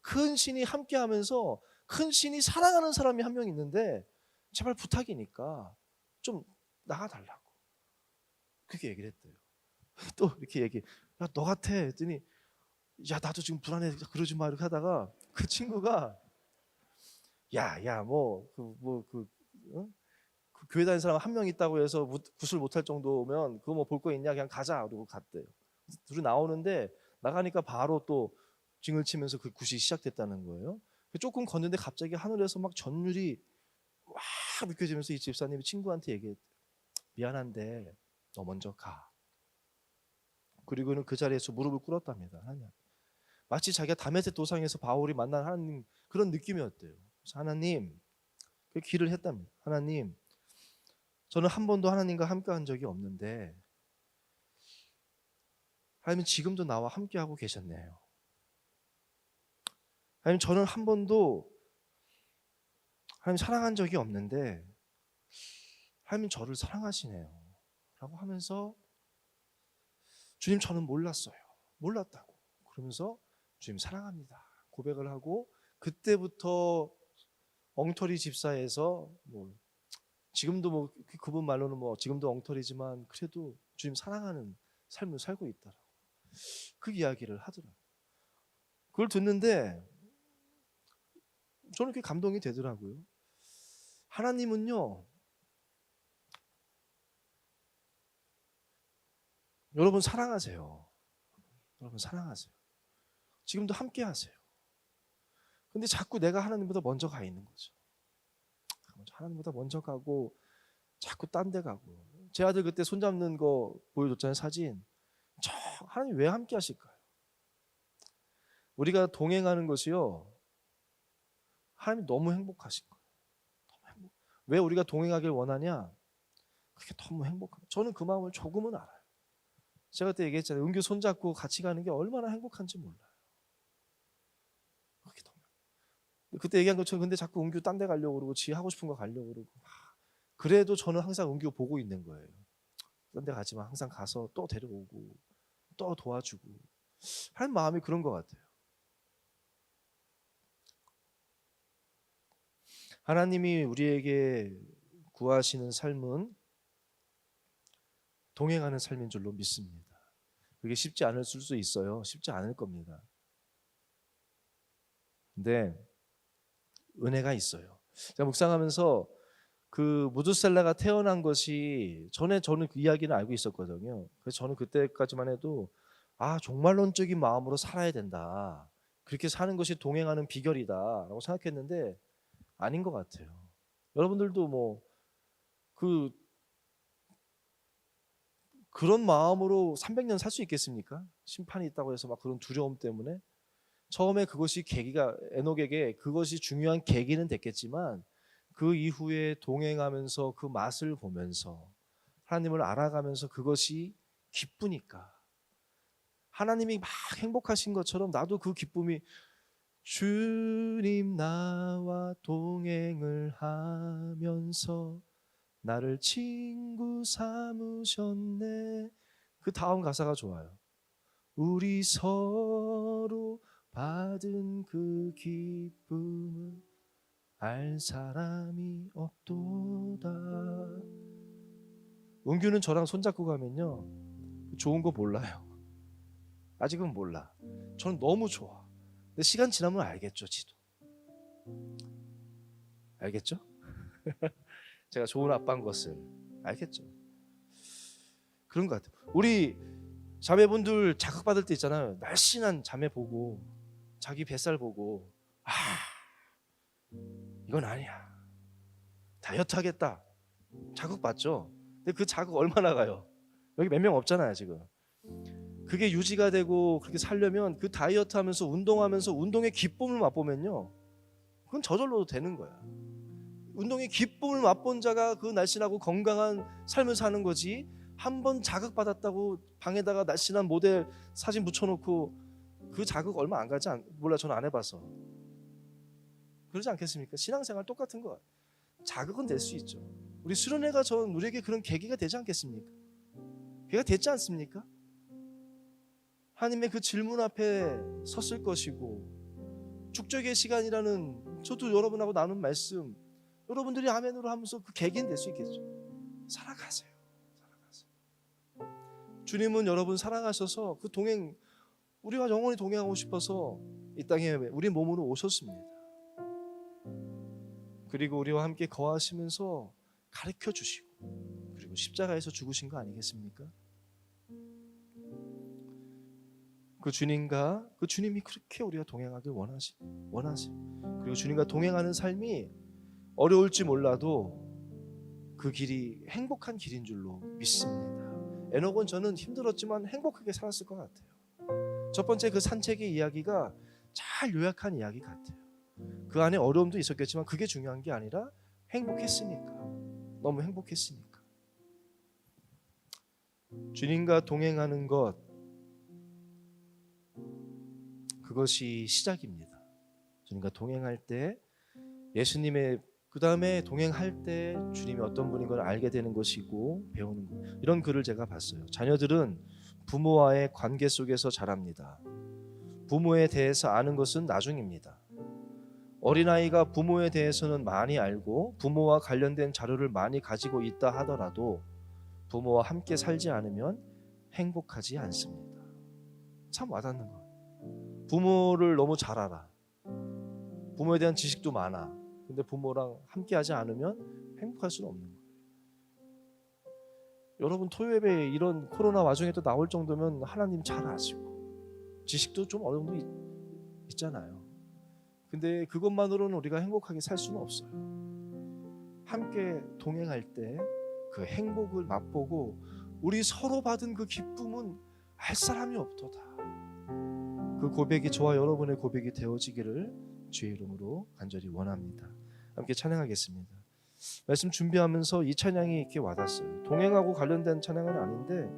큰 신이 함께하면서 큰 신이 사랑하는 사람이 한 명 있는데 제발 부탁이니까 좀 나가달라고 그렇게 얘기를 했대요. 또 이렇게 야, 너 같아 했더니 야, 나도 지금 불안해 그러지 마 이렇게 하다가 그 친구가 야, 그 교회 다니는 사람 한 명 있다고 해서 구슬 못할 정도면 그거 뭐 볼 거 있냐 그냥 가자 그러고 갔대요. 둘이 나오는데 나가니까 바로 또 징을 치면서 그 굿이 시작됐다는 거예요. 조금 걷는데 갑자기 하늘에서 막 전율이 막 느껴지면서 이 집사님이 친구한테 얘기했대요. 미안한데 너 먼저 가. 그리고는 그 자리에서 무릎을 꿇었답니다. 하나님. 마치 자기가 다메섹 도상에서 바울이 만난 하나님 그런 느낌이었대요. 그래서 하나님 그 기를 했답니다. 하나님, 저는 한 번도 하나님과 함께한 적이 없는데 하나님 지금도 나와 함께하고 계셨네요. 하나님 저는 한 번도 하나님 사랑한 적이 없는데 하나님 저를 사랑하시네요. 라고 하면서 주님 저는 몰랐다고. 그러면서 주님 사랑합니다. 고백을 하고 그때부터 엉터리 집사에서 뭐 지금도 뭐 그분 말로는 뭐 지금도 엉터리지만 그래도 주님 사랑하는 삶을 살고 있다라고 그 이야기를 하더라고요. 그걸 듣는데 저는 그게 감동이 되더라고요. 하나님은요, 여러분 사랑하세요. 여러분 사랑하세요. 지금도 함께 하세요. 근데 자꾸 내가 하나님보다 먼저 가 있는 거죠. 하나님보다 먼저 가고 자꾸 딴 데 가고. 제 아들 그때 손잡는 거 보여줬잖아요, 사진. 하나님 왜 함께 하실까요? 우리가 동행하는 것이요, 하나님 너무 행복하신 거예요. 왜 우리가 동행하길 원하냐? 그게 너무 행복합니다. 저는 그 마음을 조금은 알아요. 제가 그때 얘기했잖아요. 은규 손잡고 같이 가는 게 얼마나 행복한지 몰라요. 그게 너무. 그때 얘기한 것처럼 근데 자꾸 은규 딴 데 가려고 그러고 지 하고 싶은 거 가려고 그러고 그래도 저는 항상 은규 보고 있는 거예요. 딴 데 가지만 항상 가서 또 데려오고 또 도와주고 하는 마음이 그런 것 같아요. 하나님이 우리에게 구하시는 삶은 동행하는 삶인 줄로 믿습니다. 그게 쉽지 않을 수도 있어요. 쉽지 않을 겁니다. 근데 은혜가 있어요. 제가 묵상하면서 그 무드셀라가 태어난 것이 저는 그 이야기는 알고 있었거든요. 그래서 저는 그때까지만 해도 종말론적인 마음으로 살아야 된다. 그렇게 사는 것이 동행하는 비결이다라고 생각했는데 아닌 것 같아요. 여러분들도 뭐 그런 마음으로 300년 살 수 있겠습니까? 심판이 있다고 해서 막 그런 두려움 때문에 처음에 그것이 계기가 에녹에게 그것이 중요한 계기는 됐겠지만 그 이후에 동행하면서 그 맛을 보면서 하나님을 알아가면서 그것이 기쁘니까 하나님이 막 행복하신 것처럼 나도 그 기쁨이 주님 나와 동행을 하면서 나를 친구 삼으셨네. 그 다음 가사가 좋아요. 우리 서로 받은 그 기쁨을 알 사람이 없도다. 은규는 저랑 손잡고 가면요 좋은 거 몰라요. 아직은 몰라. 저는 너무 좋아. 근데 시간 지나면 알겠죠. 지도 알겠죠? 제가 좋은 아빠인 것을 알겠죠. 그런 것 같아요. 우리 자매분들 자극받을 때 있잖아요. 날씬한 자매 보고 자기 뱃살 보고 이건 아니야. 다이어트 하겠다. 자극받죠. 근데 그 자극 얼마나 가요? 여기 몇 명 없잖아요 지금. 그게 유지가 되고 그렇게 살려면 그 다이어트 하면서 운동하면서 운동의 기쁨을 맛보면요 그건 저절로 되는 거야. 운동의 기쁨을 맛본 자가 그 날씬하고 건강한 삶을 사는 거지. 한번 자극받았다고 방에다가 날씬한 모델 사진 붙여놓고 그 자극 얼마 안 가지 몰라. 저는 안 해봐서 그러지 않겠습니까? 신앙생활 똑같은 거. 자극은 될 수 있죠. 우리 수련회가 우리에게 그런 계기가 되지 않겠습니까? 계기가 됐지 않습니까? 하나님의 그 질문 앞에 섰을 것이고 축적의 시간이라는 저도 여러분하고 나눈 말씀 여러분들이 아멘으로 하면서 그 계기는 될 수 있겠죠. 살아가세요. 주님은 여러분 살아가셔서 그 동행 우리와 영원히 동행하고 싶어서 이 땅에 우리 몸으로 오셨습니다. 그리고 우리와 함께 거하시면서 가르쳐 주시고 그리고 십자가에서 죽으신 거 아니겠습니까? 그 주님과 그 주님이 그렇게 우리가 동행하길 원하세요. 그리고 주님과 동행하는 삶이 어려울지 몰라도 그 길이 행복한 길인 줄로 믿습니다. 에녹은 저는 힘들었지만 행복하게 살았을 것 같아요. 첫 번째 그 산책의 이야기가 잘 요약한 이야기 같아요. 그 안에 어려움도 있었겠지만 그게 중요한 게 아니라 행복했으니까. 너무 행복했으니까. 주님과 동행하는 것 그것이 시작입니다. 주님과 동행할 때 예수님의 그 다음에 동행할 때 주님이 어떤 분인 걸 알게 되는 것이고 배우는 것. 이런 글을 제가 봤어요. 자녀들은 부모와의 관계 속에서 자랍니다. 부모에 대해서 아는 것은 나중입니다. 어린아이가 부모에 대해서는 많이 알고 부모와 관련된 자료를 많이 가지고 있다 하더라도 부모와 함께 살지 않으면 행복하지 않습니다. 참 와닿는 거. 부모를 너무 잘 알아. 부모에 대한 지식도 많아. 근데 부모랑 함께 하지 않으면 행복할 수는 없는 거예요. 여러분 토요예배 이런 코로나 와중에도 나올 정도면 하나님 잘 아시고 지식도 좀 어느 정도 있잖아요. 근데 그것만으로는 우리가 행복하게 살 수는 없어요. 함께 동행할 때 그 행복을 맛보고 우리 서로 받은 그 기쁨은 알 사람이 없도다. 그 고백이 저와 여러분의 고백이 되어지기를 주의 이름으로 간절히 원합니다. 함께 찬양하겠습니다. 말씀 준비하면서 이 찬양이 이렇게 와닿았어요. 동행하고 관련된 찬양은 아닌데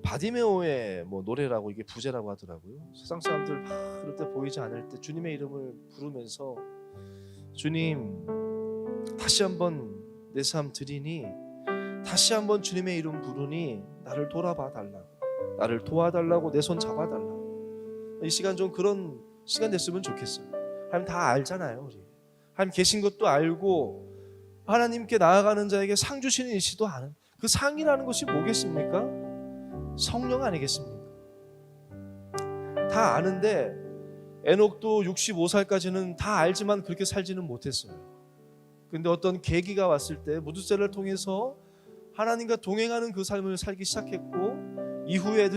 바디메오의 뭐 노래라고 이게 부제라고 하더라고요. 세상 사람들 막 그럴 때 보이지 않을 때 주님의 이름을 부르면서 주님 다시 한번 내 삶 드리니 다시 한번 주님의 이름 부르니 나를 돌아봐 달라고 나를 도와달라고 내 손 잡아달라고 이 시간 좀 그런 시간 됐으면 좋겠어요. 하나님 다 알잖아요. 우리 하나님 계신 것도 알고 하나님께 나아가는 자에게 상 주시는 이시도 아는 그 상이라는 것이 뭐겠습니까? 성령 아니겠습니까? 다 아는데 에녹도 65살까지는 다 알지만 그렇게 살지는 못했어요. 근데 어떤 계기가 왔을 때 무드셀을 통해서 하나님과 동행하는 그 삶을 살기 시작했고 이후에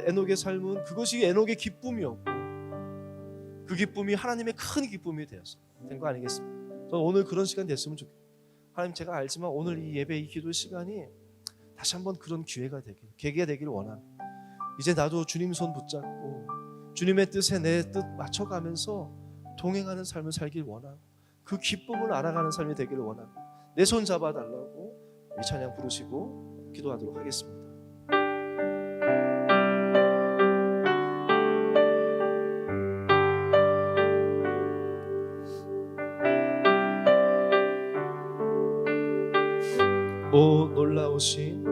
에녹의 삶은 그것이 에녹의 기쁨이었고 그 기쁨이 하나님의 큰 기쁨이 되었어요. 된 거 아니겠습니까? 저는 오늘 그런 시간 됐으면 좋겠어요. 하나님 제가 알지만 오늘 이 예배 이 기도 시간이 다시 한번 그런 기회가 되길 계기가 되길 원합니다. 이제 나도 주님 손 붙잡고 주님의 뜻에 내 뜻 맞춰가면서 동행하는 삶을 살길 원하고 그 기쁨을 알아가는 삶이 되기를 원하고 내 손 잡아달라고 이 찬양 부르시고 기도하도록 하겠습니다. 오 놀라우신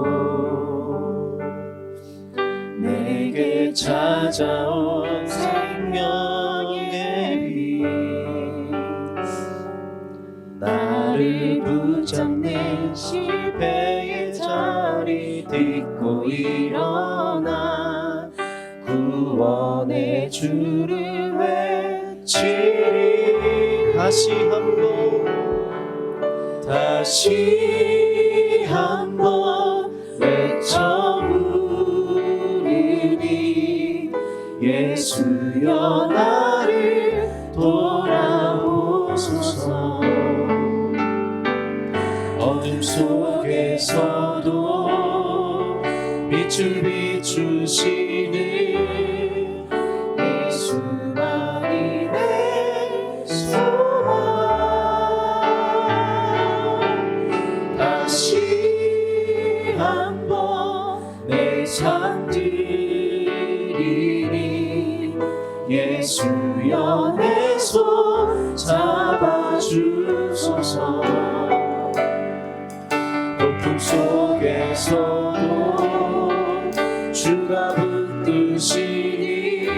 사랑으로 내게 찾아온 생명의 빛 나를 붙잡는 실패의 자리 딛고 일어나 구원의 주를 외치리 다시 한번 외쳐 부르니 예수여 나를 돌아보소서. 어둠 속에서도 빛을 비추시는 예수만이 내 소망. 다시 한번 내 삶 드리니 예수여 내 손 잡아주소서. 높음 속에서도 주가 붙드시니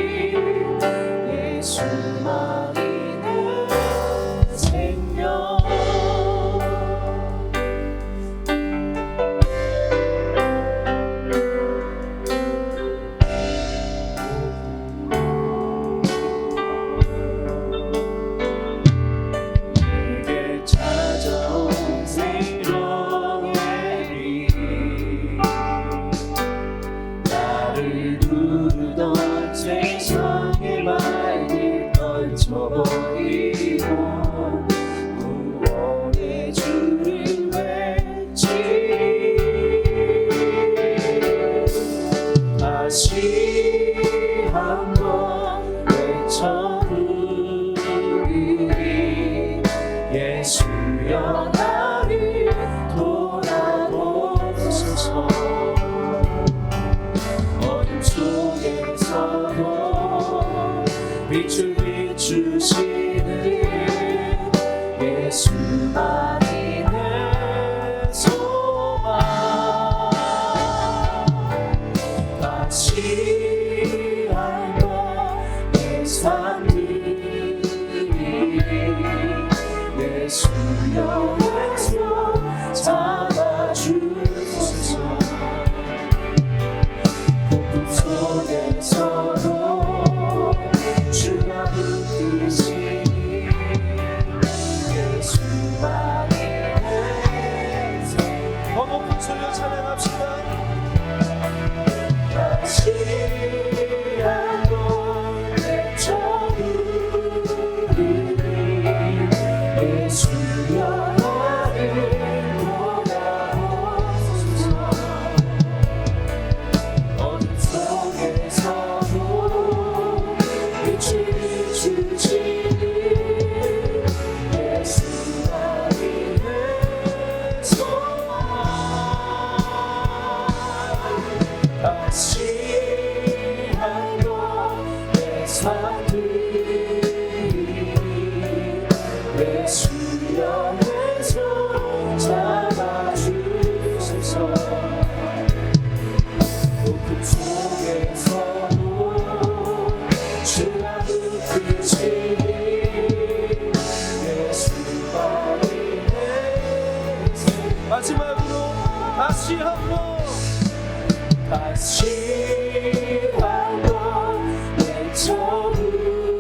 예수만이 내 생명. 내게 찾아온 생명의 빛 나를 부르던 세상의 말들 떨쳐버리고 구원의 주를 외치리. 다시 한번 외쳐 부르리 예수여 나를 돌아보소서. 어둠 속에서도 빛을 비추시는 예수만이 내 소망. 다시 한번 내 삶 드리니 예수여 내 손 잡아주소서. 어둠 속에서도 주가 붙드시니 예수만이 내 생명. 더 높은 소리로 찬양합시다. 다시 한번 외쳐 부르니 예수여 나를 돌아보소서. 어둠 속에서도 빛을 비추시니 예수만이 내 다시 한번 외쳐부르니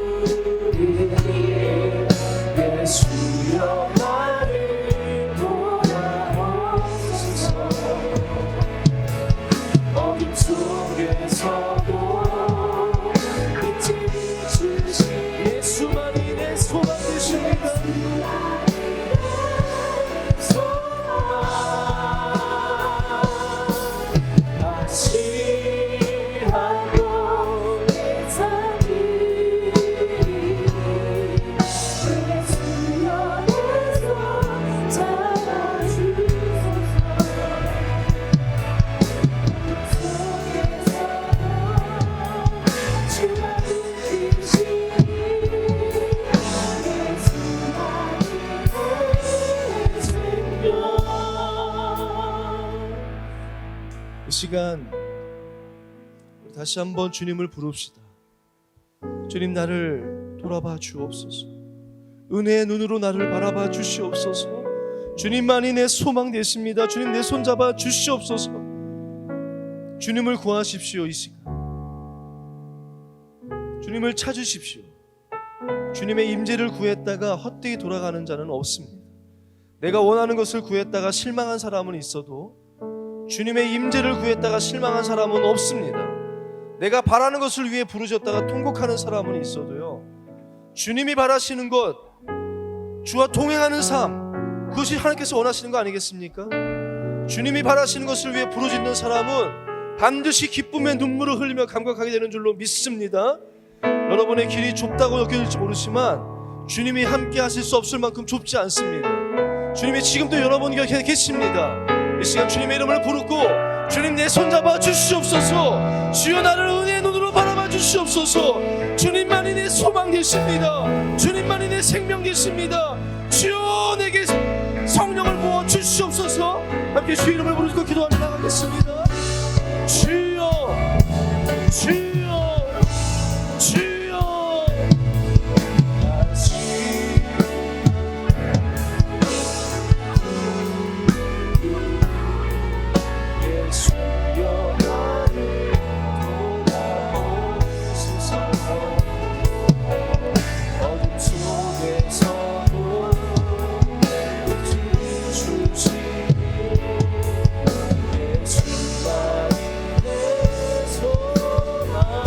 예수여 나를 돌아오소서. 어둠 속에서도 빛을 주신 예수만이 내 소망 되십니다. 이 시간 다시 한번 주님을 부릅시다. 주님, 나를 돌아봐 주옵소서. 은혜의 눈으로 나를 바라봐 주시옵소서. 주님만이 내 소망 되십니다. 주님, 내 손 잡아 주시옵소서. 주님을 구하십시오. 이 시간 주님을 찾으십시오. 주님의 임재를 구했다가 헛되이 돌아가는 자는 없습니다. 내가 원하는 것을 구했다가 실망한 사람은 있어도 주님의 임재를 구했다가 실망한 사람은 없습니다. 내가 바라는 것을 위해 부르셨다가 통곡하는 사람은 있어도요, 주님이 바라시는 것, 주와 동행하는 삶, 그것이 하나님께서 원하시는 거 아니겠습니까? 주님이 바라시는 것을 위해 부르짖는 사람은 반드시 기쁨의 눈물을 흘리며 감격하게 되는 줄로 믿습니다. 여러분의 길이 좁다고 여겨질지 모르지만 주님이 함께 하실 수 없을 만큼 좁지 않습니다. 주님이 지금도 여러분 곁에 계십니다. 이 시간 주님의 이름을 부르고, 주님 내 손잡아 주시옵소서. 주여 나를 은혜의 눈으로 바라봐 주시옵소서. 주님만이 내 소망 되십니다. 주님만이 내 생명 되십니다. 주여 내게 성령을 부어 주시옵소서. 함께 주의 이름을 부르고 기도하며 나가겠습니다. 주여 주여 주여. 예수여 나를 돌아오소서. 어둠 속에서도 빛을 주시니 예수만이 내 소망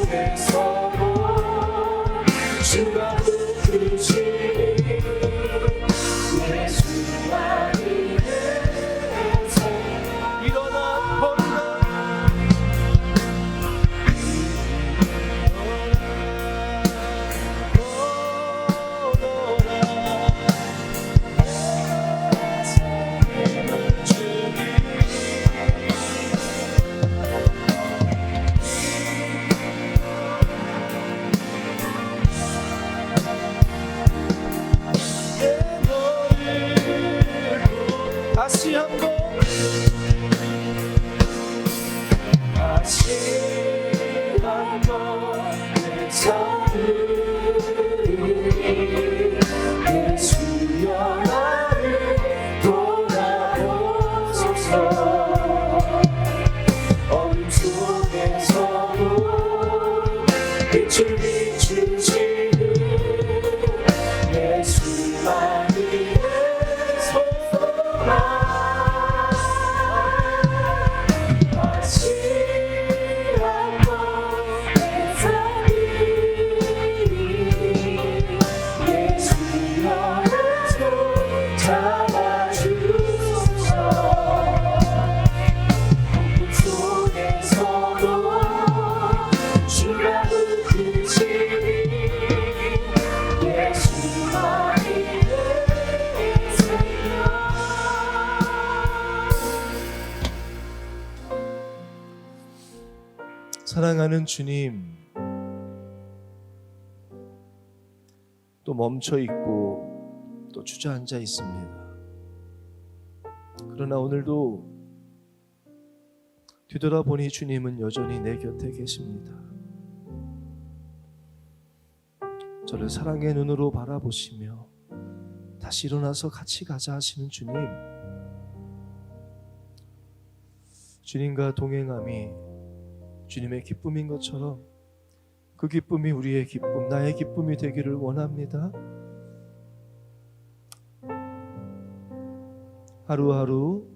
속에서도 주가 부르시니 예수만이 내 삶. 일어나 걸어라 다시 한번 내 찾으리 예수여 나를 돌아보소서. 어둠 속에서도 빛을 비추시는 예수만이 내 소망. 사랑하는 주님, 또 멈춰 있고 또 주저앉아 있습니다. 그러나 오늘도 뒤돌아보니 주님은 여전히 내 곁에 계십니다. 저를 사랑의 눈으로 바라보시며 다시 일어나서 같이 가자 하시는 주님, 주님과 동행함이 주님의 기쁨인 것처럼 그 기쁨이 우리의 기쁨, 나의 기쁨이 되기를 원합니다. 하루하루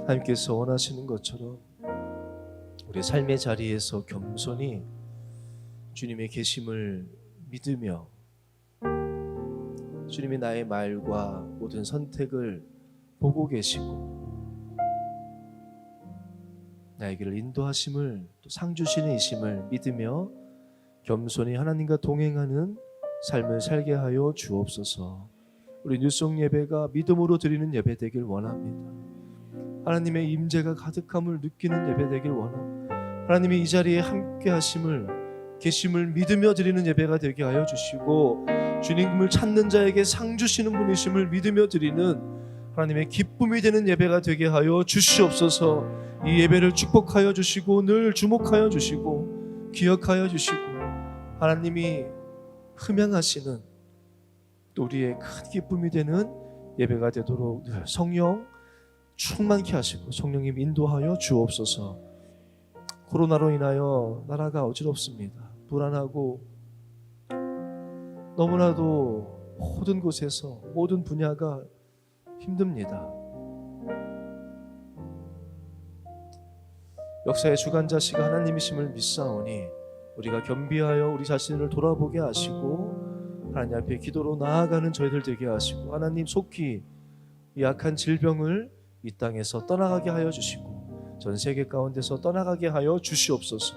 하나님께서 원하시는 것처럼 우리 삶의 자리에서 겸손히 주님의 계심을 믿으며 주님이 나의 말과 모든 선택을 보고 계시고 나의 길을 인도하심을 또 상주시는 이심을 믿으며 겸손히 하나님과 동행하는 삶을 살게 하여 주옵소서. 우리 뉴송 예배가 믿음으로 드리는 예배 되길 원합니다. 하나님의 임재가 가득함을 느끼는 예배 되길 원합니다. 하나님이 이 자리에 함께 하심을 계심을 믿으며 드리는 예배가 되게 하여 주시고 주님을 찾는 자에게 상 주시는 분이심을 믿으며 드리는 하나님의 기쁨이 되는 예배가 되게 하여 주시옵소서. 이 예배를 축복하여 주시고 늘 주목하여 주시고 기억하여 주시고 하나님이 흠양하시는 또 우리의 큰 기쁨이 되는 예배가 되도록 늘 성령 충만케 하시고 성령님 인도하여 주옵소서. 코로나로 인하여 나라가 어지럽습니다. 불안하고 너무나도 모든 곳에서 모든 분야가 힘듭니다. 역사의 주관자시가 하나님이심을 믿사오니 우리가 겸비하여 우리 자신을 돌아보게 하시고 하나님 앞에 기도로 나아가는 저희들 되게 하시고 하나님 속히 이 악한 질병을 이 땅에서 떠나가게 하여 주시고 전 세계 가운데서 떠나가게 하여 주시옵소서.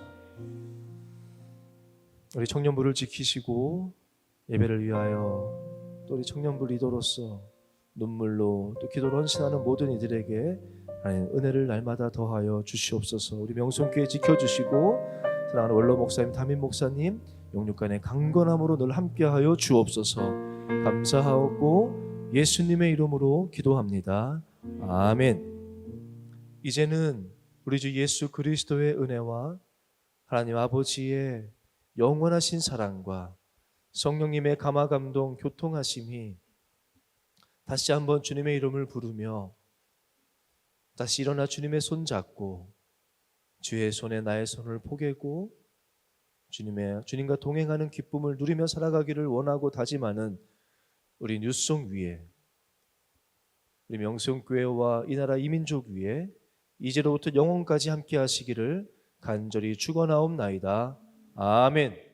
우리 청년부를 지키시고 예배를 위하여 또 우리 청년부 리더로서 눈물로 또 기도로 헌신하는 모든 이들에게 하나님 은혜를 날마다 더하여 주시옵소서. 우리 명성교회 지켜주시고 사랑하는 원로 목사님, 담임 목사님 영육간의 강건함으로 늘 함께하여 주옵소서. 감사하고 예수님의 이름으로 기도합니다. 아멘. 이제는 우리 주 예수 그리스도의 은혜와 하나님 아버지의 영원하신 사랑과 성령님의 감화감동 교통하심이 다시 한번 주님의 이름을 부르며 다시 일어나 주님의 손 잡고 주의 손에 나의 손을 포개고 주님과 동행하는 기쁨을 누리며 살아가기를 원하고 다짐하는 우리 뉴송 위에 우리 명성교회와 이 나라 이민족 위에 이제로부터 영원까지 함께 하시기를 간절히 축원하옵나이다. 아멘.